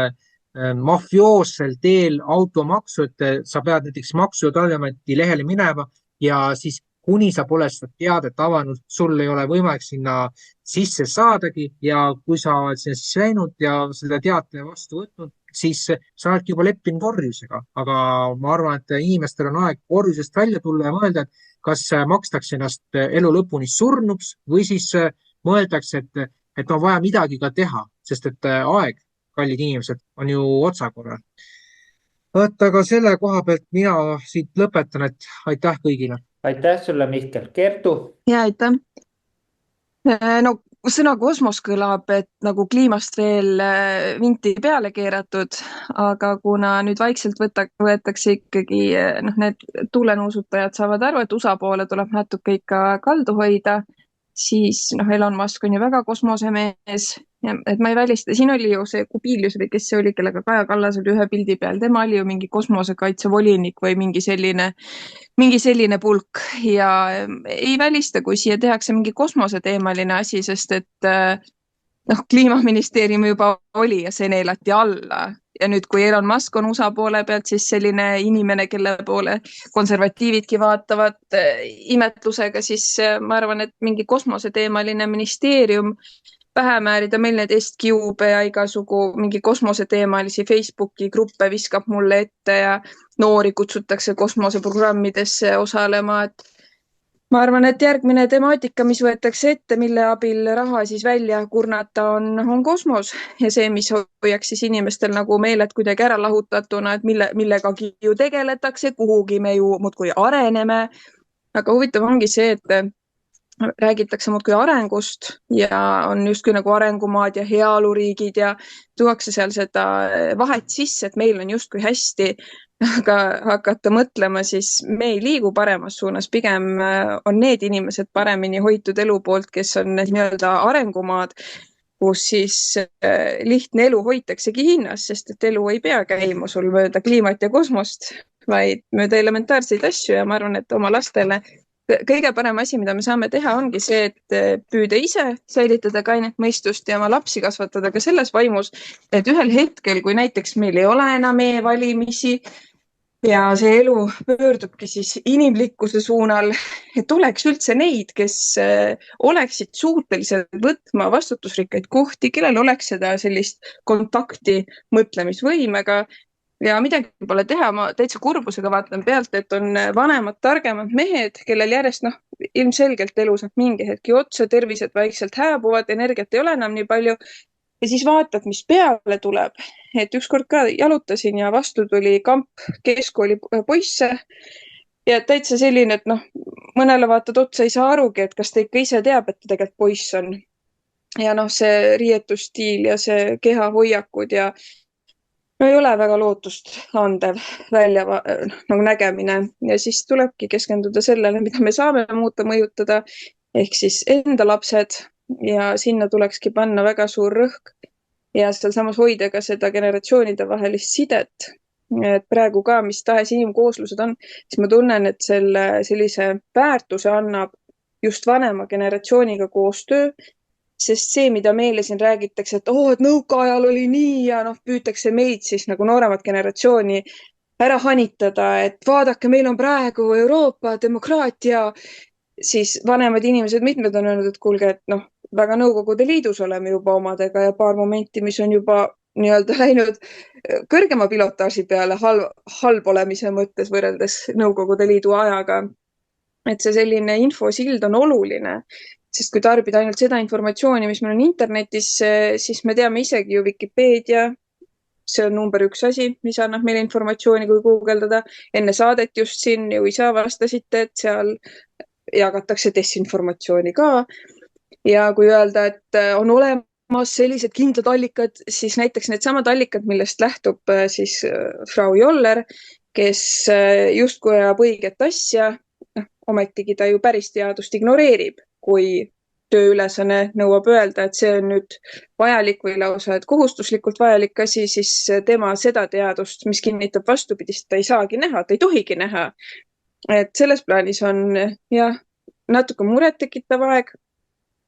mafioossel teel automaksu, et sa pead näiteks Maksu- ja Tolliameti lehele minema ja siis kuni sa pole seda teadet avanud, sul ei ole võimalik sinna sisse saadagi ja kui sa oled sinna sisse läinud ja selle teate vastu võtnud, siis sa oledki juba leppinud orjusega. Aga ma arvan, et inimestel on aeg orjusest välja tulla ja mõelda, et kas makstakse ennast elu lõpuni surnuks või siis mõeldakse, et on vaja midagi ka teha, sest et aeg, kallid inimesed, on ju otsakorral. Aga selle koha pealt mina siit lõpetan, et aitäh kõigile. Aitäh sulle, Mihkel. Kertu? Ja aitäh. No sõna kosmos kõlab, et nagu kliimast veel vinti peale keeratud, aga kuna nüüd vaikselt võetakse ikkagi, need tuulenuusutajad saavad aru, et USA poole tuleb natuke ikka kaldu hoida, siis Elon Musk on ju väga kosmosemees, et ma ei välista, siin oli ju see Kubilius või kes see oli, kellega Kaja Kallas oli ühe pildi peal, tema oli ju mingi kosmosekaitsevolinik või mingi selline pulk ja ei välista, kui siia tehakse mingi kosmoseteemaline asi, sest et kliimaministeerium juba oli ja see neelati alla ja nüüd, kui Elon Musk on USA poole pealt, siis selline inimene, kelle poole konservatiividki vaatavad imetlusega, siis ma arvan, et mingi kosmoseteemaline ministeerium pähe määrida, meil need STCube ja igasugu mingi kosmoseteemalisi Facebooki gruppe viskab mulle ette ja noori kutsutakse kosmoseprogrammidesse osalema, et ma arvan, et järgmine temaatika, mis võetakse ette, mille abil raha siis välja kurnata, on kosmos ja see, mis hoiaks siis inimestel nagu meeled kuidagi ära lahutatuna, et millegagi ju tegeletakse, kuhugi me ju muudkui areneme. Aga huvitav ongi see, et räägitakse muudkui arengust ja on justkui nagu arengumaad ja heaoluriigid ja tuuakse seal seda vahet sisse, et meil on justkui hästi. Aga hakata mõtlema, siis me ei liigu paremas suunas, pigem on need inimesed paremini hoitud elu poolt, kes on nii-öelda arengumaad, kus siis lihtne elu hoitaksegi hinnas, sest et elu ei pea käima sul mööda kliimat ja kosmost, vaid mööda elementaarseid asju ja ma arvan, et oma lastele kõige parem asi, mida me saame teha, ongi see, et püüda ise säilitada kainet mõistust ja oma lapsi kasvatada ka selles vaimus, et ühel hetkel, kui näiteks meil ei ole enam e-valimisi ja see elu pöördubki siis inimlikkuse suunal, et oleks üldse neid, kes oleksid suutelised võtma vastutusrikkaid kohti, kellel oleks seda sellist kontakti mõtlemisvõimega. Ja midagi pole teha, ma täitsa kurbusega vaatan pealt, et on vanemad, targemad mehed, kellel järjest ilmselgelt elus mingi hetki otsa, tervised vaikselt hääbuvad, energiat ei ole enam nii palju. Ja siis vaatad, mis peale tuleb. Et ükskord ka jalutasin ja vastu tuli kamp keskkooli poisse. Ja täitsa selline, et mõnele vaatad otsa, ei saa arugi, et kas ta ikka ise teab, et ta tegelikult poiss on. Ja see riietusstiil ja see kehahoiakud ja ei ole väga lootust andev välja nagu nägemine ja siis tulebki keskenduda sellele, mida me saame muuta, mõjutada, ehk siis enda lapsed ja sinna tulekski panna väga suur rõhk ja seal samas hoida ka seda generatsioonide vahelist sidet. Et praegu ka, mis tahes inimkooslused on, siis ma tunnen, et sellise väärtuse annab just vanema generatsiooniga koostöö, sest see, mida meile siin räägitakse, et et nõukaajal oli nii ja püütakse meid siis nagu nooremat generatsiooni ära hanitada, et vaadake, meil on praegu Euroopa demokraatia, siis vanemad inimesed, mitmed on öelnud, et kuulge, et väga Nõukogude Liidus oleme juba omadega ja paar momenti, mis on juba nii-öelda läinud kõrgema pilotaaži peale halb olemise mõttes võrreldes Nõukogude Liidu ajaga. Et see selline infosild on oluline. Sest kui tarbida ainult seda informatsiooni, mis meil on internetis, siis me teame isegi ju Wikipedia, see on number 1 asi, mis annab meile informatsiooni, kui guugeldada. Enne saadet just siin ju isa vastasite, et seal jagatakse desinformatsiooni ka. Ja kui öelda, et on olemas sellised kindlad allikad, siis näiteks need samad allikad, millest lähtub siis Frau Joller, kes justkui ajab õiget asja, ometigi ta ju päris teadust ignoreerib, kui tööülesanne nõuab öelda, et see on nüüd vajalik või lausa, et kohustuslikult vajalik asi, siis tema seda teadust, mis kinnitab vastupidist, ta ei saagi näha, ta ei tohigi näha. Et selles plaanis on natuke muret tekitav aeg,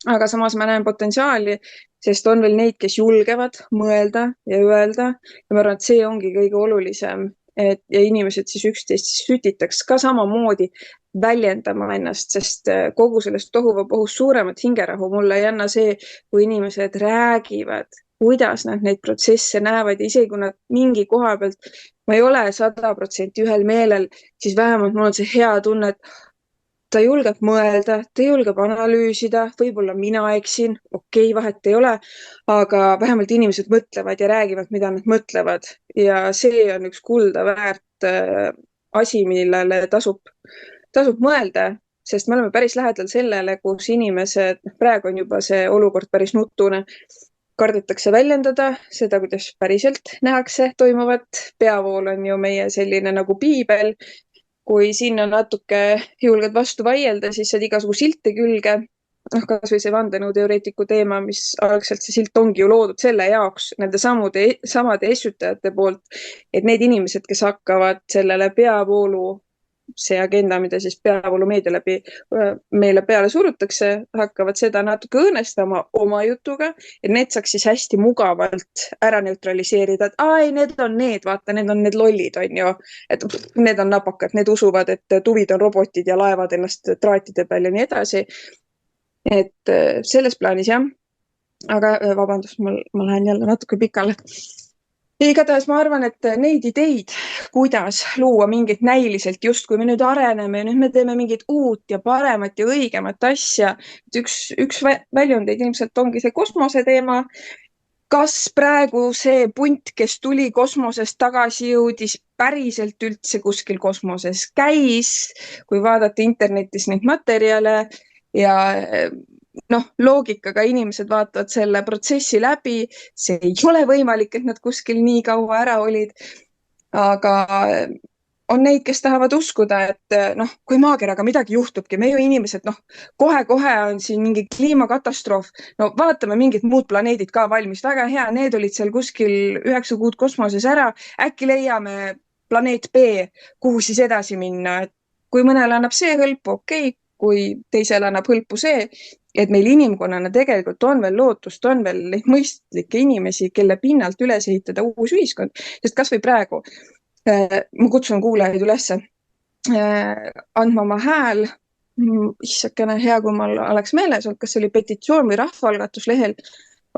aga samas ma näen potentsiaali, sest on veel neid, kes julgevad mõelda ja öelda ja ma arvan, et see ongi kõige olulisem, et ja inimesed siis üksteist sütitaks ka samamoodi väljendama ennast, sest kogu sellest tohuvabohust suuremat hingerahu mulle ei anna see, kui inimesed räägivad, kuidas nad neid protsesse näevad ja isegi kui nad mingi koha pealt ma ei ole 100% ühel meelel, siis vähemalt mul on see hea tunne, et ta julgeb mõelda, ta julgeb analüüsida, võib-olla mina eksin, okei, vahet ei ole, aga vähemalt inimesed mõtlevad ja räägivad, mida nad mõtlevad ja see on üks kulda väärt asi, millele tasub mõelda, sest me oleme päris lähedal sellele, kus inimesed, praegu on juba see olukord päris nutune, kardetakse väljendada seda, kuidas päriselt nähakse toimuvat. Peavool on ju meie selline nagu piibel. Kui sinna natuke julged vastu vaielda, siis saad igasugu silte külge. Kas või see vandenõuteoreetiku teema, mis algselt see silt ongi ju loodud selle jaoks nende samade essutajate poolt, et need inimesed, kes hakkavad sellele peavoolu see agenda, mida siis peavoolumeedia läbi meile peale surutakse, hakkavad seda natuke õõnestama oma jutuga, et need saaks siis hästi mugavalt ära neutraliseerida, et ai, need on need, vaata, need on need lollid, on ju, et need on napakad, need usuvad, et tuvid on robotid ja laevad ennast traatide peal ja nii edasi. Et selles plaanis jah, aga vabandust, ma lähen jälle natuke pikale. Igatahes ma arvan, et neid ideid, kuidas luua mingit näiliselt, just kui me nüüd areneme ja nüüd me teeme mingit uut ja paremat ja õigemat asja, et üks väljundeid ilmselt ongi see kosmose teema. Kas praegu see punt, kes tuli kosmosest tagasi jõudis, päriselt üldse kuskil kosmoses käis, kui vaadata internetis neid materjale ja loogikaga inimesed vaatavad selle protsessi läbi, see ei ole võimalik, et nad kuskil nii kaua ära olid, aga on neid, kes tahavad uskuda, et kui maakeraga midagi juhtubki, me ju inimesed, kohe-kohe on siin mingi kliimakatastroof, vaatame mingid muud planeedid ka valmis, väga hea, need olid seal kuskil 9 kuud kosmoses ära, äkki leiame planeet B, kuhu siis edasi minna, et kui mõnele annab see hõlpu, okei, kui teisele annab hõlpu see, et meil inimkonnana tegelikult on veel lootust, on veel neid mõistlikke inimesi, kelle pinnalt üles ehitada uus ühiskond, sest kas või praegu ma kutsun kuulajaid üles andma oma hääl, issakene hea, kui mul oleks meeles, kas see oli petitsioon või rahvaalgatuslehel,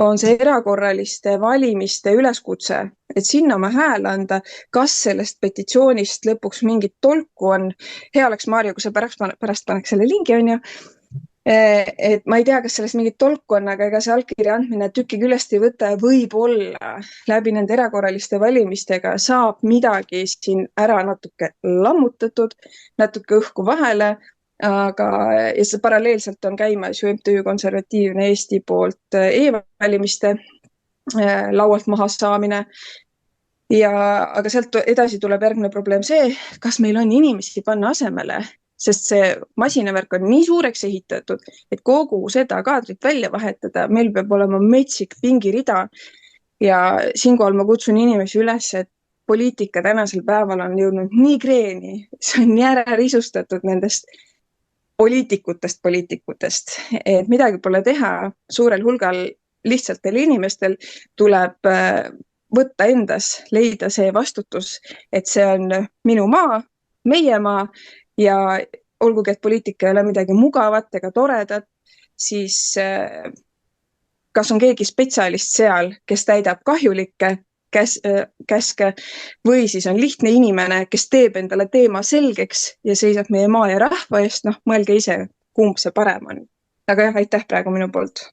on see erakorraliste valimiste üleskutse, et sinna oma hääl anda, kas sellest petitsioonist lõpuks mingit tolku on. Hea oleks, Maarjo, kui sa pärast paneks selle lingi, on ju. Et ma ei tea, kas sellest mingit tolku on, aga ega see allkirja andmine tüki küljest ei võta ja võib-olla läbi nende erakorraliste valimistega saab midagi siin ära natuke lammutatud, natuke õhku vahele, aga ja see paralleelselt on käimas ju MTÜ Konservatiivne Eesti poolt e-valimiste laualt maha saamine. Aga sealt edasi tuleb järgmine probleem see, kas meil on inimesi panna asemele, sest see masinavärk on nii suureks ehitatud, et kogu seda kaadrit välja vahetada, meil peab olema metsik pingirida ja siinkohal ma kutsun inimesi üles, et poliitika tänasel päeval on jõudnud nii kreeni, see on nii ära risustatud nendest poliitikutest, et midagi pole teha, suurel hulgal lihtsaltel inimestel tuleb võtta endas, leida see vastutus, et see on minu maa, meie maa ja olgugi, et poliitika ei ole midagi mugavat ega toredat, siis kas on keegi spetsialist seal, kes täidab kahjulikke käske või siis on lihtne inimene, kes teeb endale teema selgeks ja seisab meie maa ja rahva eest, mõelge ise, kumb see parem on. Aga jah, aitäh praegu minu poolt.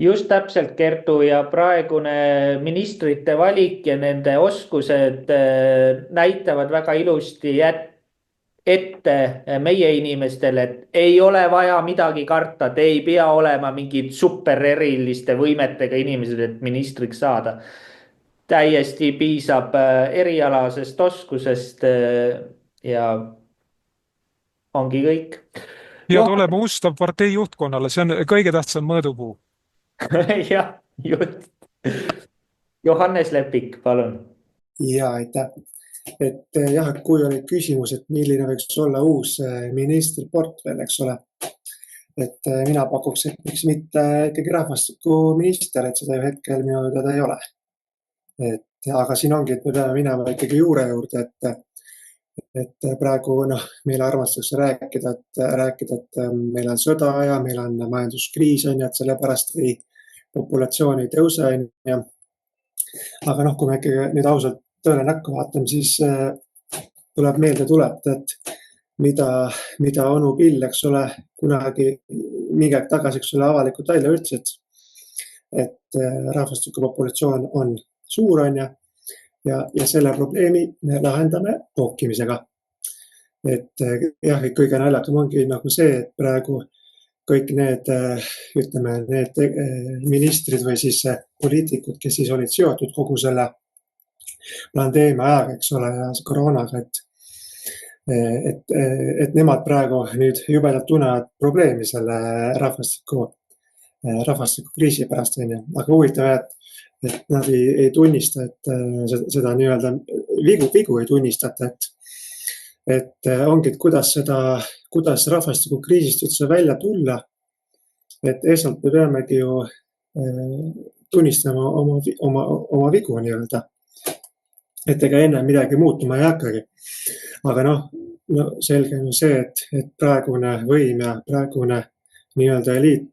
Just täpselt, Kertu, ja praegune ministrite valik ja nende oskused näitavad väga ilusti ette meie inimestele, et ei ole vaja midagi karta, te ei pea olema mingid supereriliste võimetega inimesed, et ministriks saada. Täiesti piisab erialasest oskusest ja ongi kõik. Ja olema ustav partei juhtkonnale, see on kõige tähtsam mõõdupuu. Jah, just. Johannes Lepik, palun. Ja, aitäh. Et jah, kui oli küsimus, et milline võiks olla uus ministriportfell, eks ole. Et mina pakuks, et miks mitte ikkagi rahvastikuminister, et seda ju hetkel minu teda ei ole. Aga siin ongi, et me peame minema ikkagi juure juurde, et praegu meile armastatakse rääkida, et meil on sõda ja meil on majanduskriis, et sellepärast populatsioon ei tõuse. Aga kui me ikkagi nüüd ausalt tõele näkku vaatame, siis tuleb meelde tuletada, et mida onu Pill, eks ole, kunagi mingi aeg tagasi, eks ole, avalikult välja ütles, et rahvastikupopulatsioon on suur ja selle probleemi me lahendame pookimisega. Et jah, kõige naljakam ongi nagu see, et praegu kõik need ministrid või siis poliitikud, kes siis olid seotud kogu selle pandeemia ajaga, eks ole, ja koroonaga, et nemad praegu nüüd jubedalt tunnevad probleemi selle rahvastikukriisi pärast, aga huvitav, et nad ei tunnista, et seda nii-öelda vigu ei tunnistata, et ongi, et kuidas rahvastikukriisist üldse välja tulla. Et esmalt me peamegi ju tunnistama oma vigu nii-öelda. Et ega enne midagi muutuma ei hakkagi. Aga no selge on see, et praegune võim ja praegune nii-öelda eliit,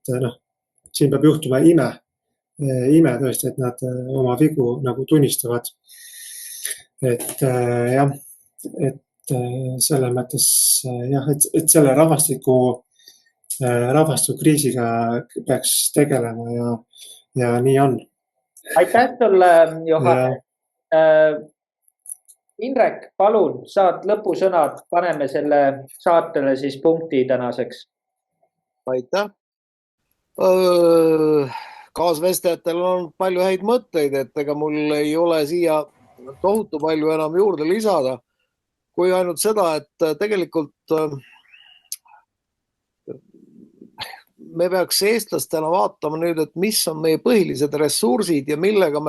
siin peab juhtuma ime tõesti, et nad oma vigu nagu tunnistavad. Et jah, et selles mõttes jah, et selle rahvastikukriisiga peaks tegelema ja nii on. Aitäh sulle, Johan. Indrek, palun, saad lõpusõnad, paneme selle saatele siis punkti tänaseks. Aitäh. Kaasvestjatel on palju häid mõtteid, et ega mul ei ole siia tohutu palju enam juurde lisada, kui ainult seda, et tegelikult me peaks eestlastena vaatama nüüd, et mis on meie põhilised ressursid ja millega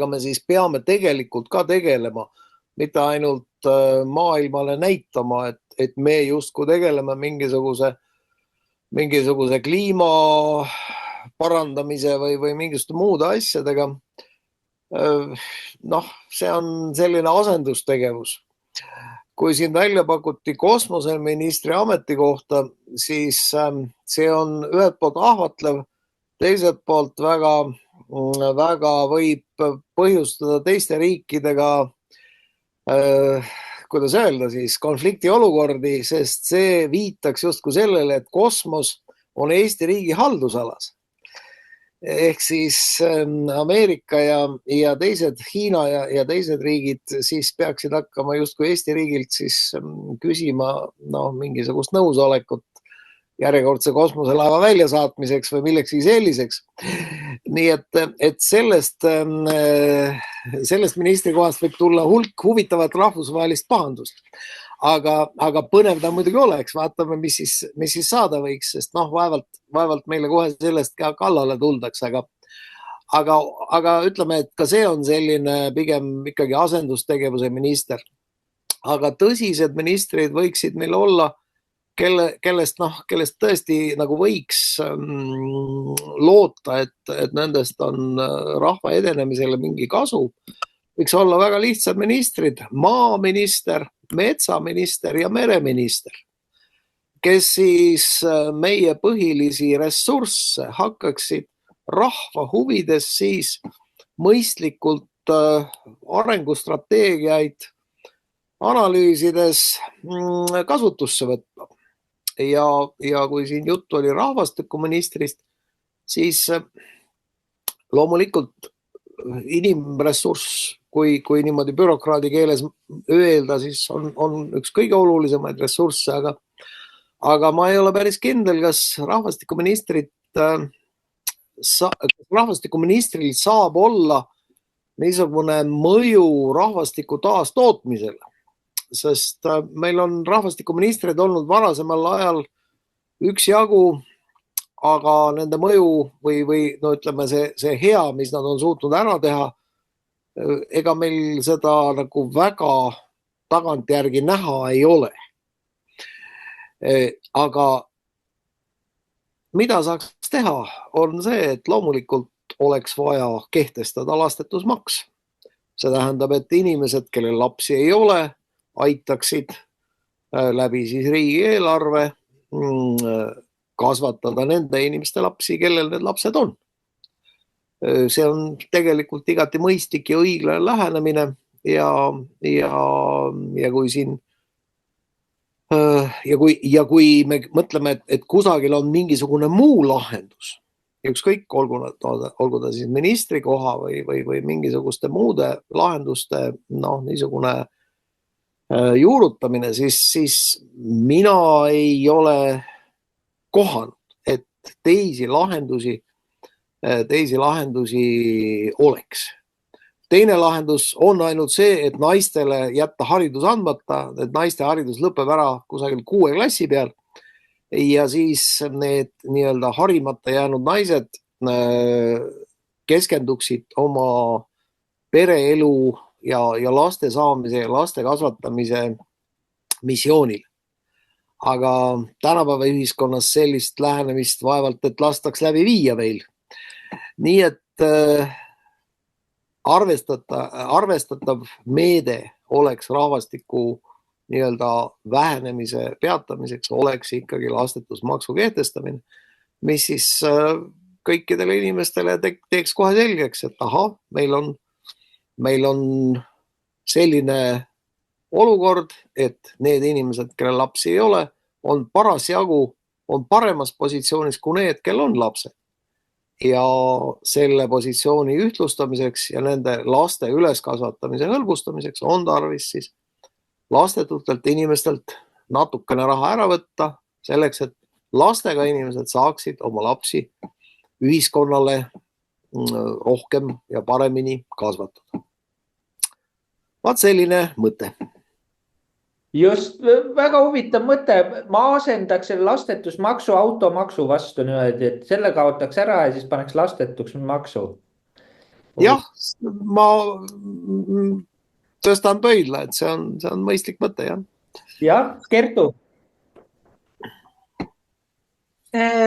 me siis peame tegelikult ka tegelema, mitte ainult maailmale näitama, et me justkui tegeleme mingisuguse kliima parandamise või mingisuguste muude asjadega. See on selline asendustegevus. Kui siin välja pakuti kosmoseministri ametikohta, siis see on ühelt poolt ahvatlev, teiselt poolt väga võib põhjustada teiste riikidega, kuidas öelda siis, konfliktiolukordi, sest see viitaks justkui sellele, et kosmos on Eesti riigi haldusalas. Ehk siis Ameerika ja teised Hiina ja teised riigid siis peaksid hakkama justkui Eesti riigilt siis küsima mingisugust nõusolekut järjekordse kosmoselaeva väljasaatmiseks või millekski selliseks. Nii et sellest ministri kohast võib tulla hulk huvitavat rahvusvahelist pahandust. Aga põnev ta muidugi oleks, vaatame, mis siis saada võiks, sest vaevalt meile kohe sellest ka kallale tuldaks, aga ütleme, et ka see on selline pigem ikkagi asendustegevuse minister. Aga tõsised ministrid võiksid meil olla, kellest tõesti nagu võiks loota, et nendest on rahva edenemisele mingi kasu. Võiks olla väga lihtsad ministrid, maaminister, metsaminister ja mereminister, kes siis meie põhilisi ressursse hakkaksid rahva huvides siis mõistlikult arengustrateegiaid analüüsides kasutusse võtma. Ja kui siin juttu oli rahvastikuministrist, siis loomulikult inimressurss, kui niimoodi bürokraadi keeles öelda, siis on üks kõige olulisemaid ressursse, aga ma ei ole päris kindel, kas rahvastikuministril saab olla niisugune mõju rahvastiku taastootmisele, sest meil on rahvastikuministrid olnud varasemal ajal üksjagu, aga nende mõju või ütleme see hea, mis nad on suutnud ära teha, ega meil seda nagu väga tagantjärgi näha ei ole. Aga mida saaks teha, on see, et loomulikult oleks vaja kehtestada lastetusmaks. See tähendab, et inimesed, kellel lapsi ei ole, aitaksid läbi siis riigieelarve kasvatada nende inimeste lapsi, kellel need lapsed on. See on tegelikult igati mõistlik ja õiglane lähenemine ja kui siin ja kui me mõtleme, et kusagil on mingisugune muu lahendus, ükskõik, olgu ta siis ministri koha või mingisuguste muude lahenduste niisugune juurutamine, siis mina ei ole kohanud, et teisi lahendusi oleks. Teine lahendus on ainult see, et naistele jätta haridus andmata, et naiste haridus lõpeb ära kusagil 6. klassi peal ja siis need nii-öelda harimata jäänud naised keskenduksid oma pereelu ja laste saamise ja laste kasvatamise missioonil. Aga tänapäeva ühiskonnas sellist lähenemist vaevalt, et lastaks läbi viia veel. Nii et arvestatav meede oleks rahvastiku nii-öelda vähenemise peatamiseks oleks ikkagi lastetusmaksu kehtestamine, mis siis kõikidele inimestele teeks kohe selgeks, et ahah, meil on selline olukord, et need inimesed, kelle lapsi ei ole, on paremas positsioonis kui need, kel on lapsed. Ja selle positsiooni ühtlustamiseks ja nende laste üleskasvatamise hõlbustamiseks on tarvis siis lastetutelt inimestelt natukene raha ära võtta selleks, et lastega inimesed saaksid oma lapsi ühiskonnale rohkem ja paremini kasvatada. Vaat selline mõte. Just, väga huvitav mõte. Ma asendaks selle lastetusmaksu automaksu vastu niimoodi, et selle kaotaks ära ja siis paneks lastetuks maksu. Jah, ma tõstan pöidla, et see on mõistlik mõte, jah. Jah, Kertu.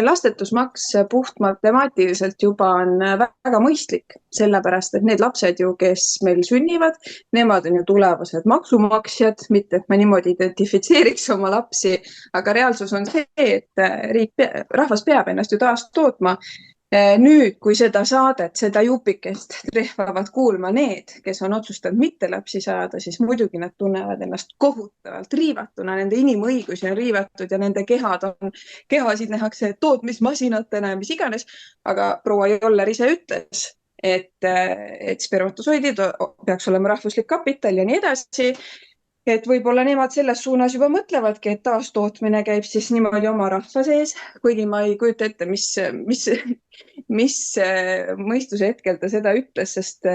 Lastetusmaks puht matemaatiliselt juba on väga mõistlik, sellepärast et need lapsed ju, kes meil sünnivad, nemad on ju tulevased maksumaksjad, mitte et ma niimoodi identifitseeriks oma lapsi, aga reaalsus on see, et rahvas peab ennast ju taas tootma. Nüüd, kui seda saadet, seda jupikest trehvavad kuulma need, kes on otsustanud mitte lapsi saada, siis muidugi nad tunnevad ennast kohutavalt riivatuna, nende inimõigusi on riivatud ja nende kehasid nähakse tootmismasinatena ja mis iganes. Aga proua Joller ise ütles, et spermatosoidid peaks olema rahvuslik kapital ja nii edasi. Et võib-olla nemad selles suunas juba mõtlevadki, et taastootmine käib siis niimoodi oma rahva sees, kuigi ma ei kujuta ette, mis mõistuse hetkel ta seda ütles, sest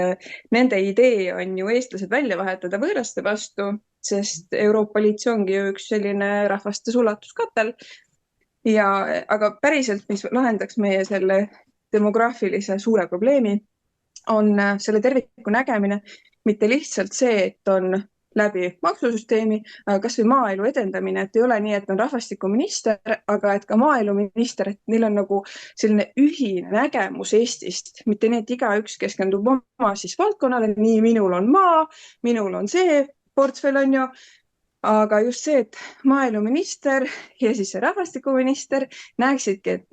nende idee on ju eestlased välja vahetada võõraste vastu, sest Euroopa Liit ongi ju üks selline rahvaste sulatuskatel. Aga päriselt, mis lahendaks meie selle demograafilise suure probleemi, on selle terviku nägemine, mitte lihtsalt see, et on läbi maksusüsteemi, kas või maaelu edendamine, et ei ole nii, et on rahvastikuminister, aga et ka maaeluminister, et neil on nagu selline ühine nägemus Eestist, mitte nii, et igaüks keskendub oma siis valdkonnale, nii minul on maa, minul on see portfell on ju, aga just see, et maaeluminister ja siis see rahvastikuminister näeksidki, et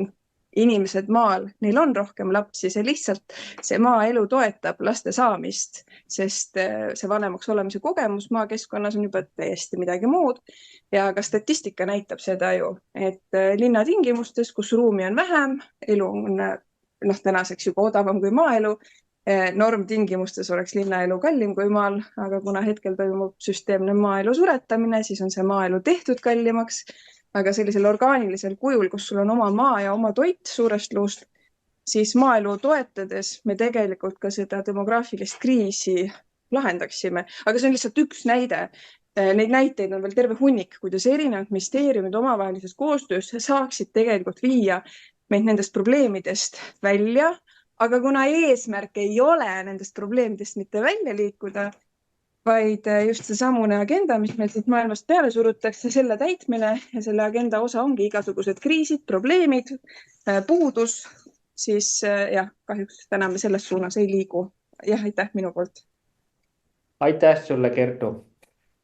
inimesed maal, neil on rohkem lapsi, see maaelu toetab laste saamist, sest see vanemaks olemise kogemus maakeskkonnas on juba täiesti midagi muud. Ja ka statistika näitab seda ju, et linnatingimustes, kus ruumi on vähem, elu on tänaseks juba odavam kui maaelu, normtingimustes oleks linnaelu kallim kui maal, aga kuna hetkel toimub süsteemne maaelu suretamine, siis on see maaelu tehtud kallimaks. Aga sellisel orgaanilisel kujul, kus sul on oma maa ja oma toit suurest luust, siis maaelu toetades me tegelikult ka seda demograafilist kriisi lahendaksime. Aga see on lihtsalt üks näide. Neid näiteid on veel terve hunnik, kuidas erinevad ministeeriumid omavahelises koostöös saaksid tegelikult viia meid nendest probleemidest välja. Aga kuna eesmärk ei ole nendest probleemidest mitte välja liikuda, vaid just see samune agenda, mis meil siit maailmast peale surutakse, selle täitmine ja selle agenda osa ongi igasugused kriisid, probleemid, puudus, siis jah, kahjuks täna me selles suunas ei liigu. Jah, aitäh minu poolt. Aitäh sulle, Kertu.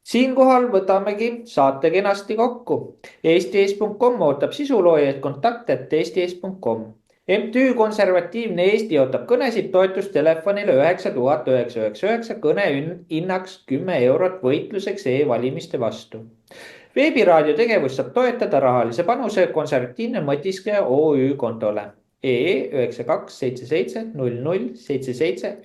Siinkohal võtamegi saate kenasti kokku. Eesti.com ootab sisuloojaid kontakt@eesti.com. MTÜ Konservatiivne Eesti ootab kõnesid toetustelefonile 9999, kõne hinnaks 10 € võitluseks e-valimiste vastu. Veebiraadio tegevust saab toetada rahalise panuse Konservatiivne Mõtiskleja OÜ kontole EE9277 00 77 100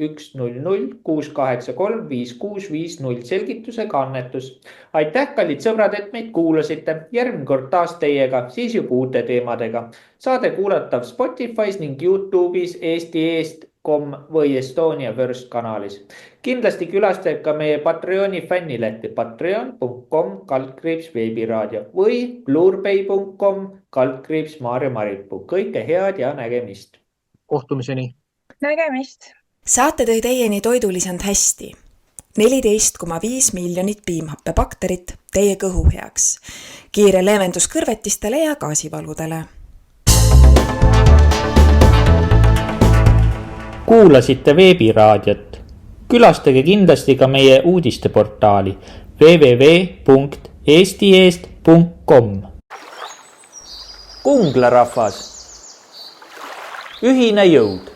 683 5650 selgitusega annetus. Aitäh, kallid sõbrad, et meid kuulasite. Järgmine kord taas teiega, siis juba uute teemadega. Saade kuulatav Spotify's ning YouTube'is eesti.com või Estonia First kanalis. Kindlasti külastage ka meie Patreoni fännilehti patreon.com/veebiraadio või blurbay.com/Maarja Maripuu. Kõike head ja nägemist. Kohtumiseni. Nägemist. Saate tõi teieni Toidulisand hästi. 14,5 miljonit piimhappebakterit teie kõhu heaks. Kiire leevendus kõrvetistele ja gaasivaludele. Kuulasite veebiraadiot. Külastage kindlasti ka meie uudisteportaali www.eestieest.com. Kungla rahvas. Ühine jõud.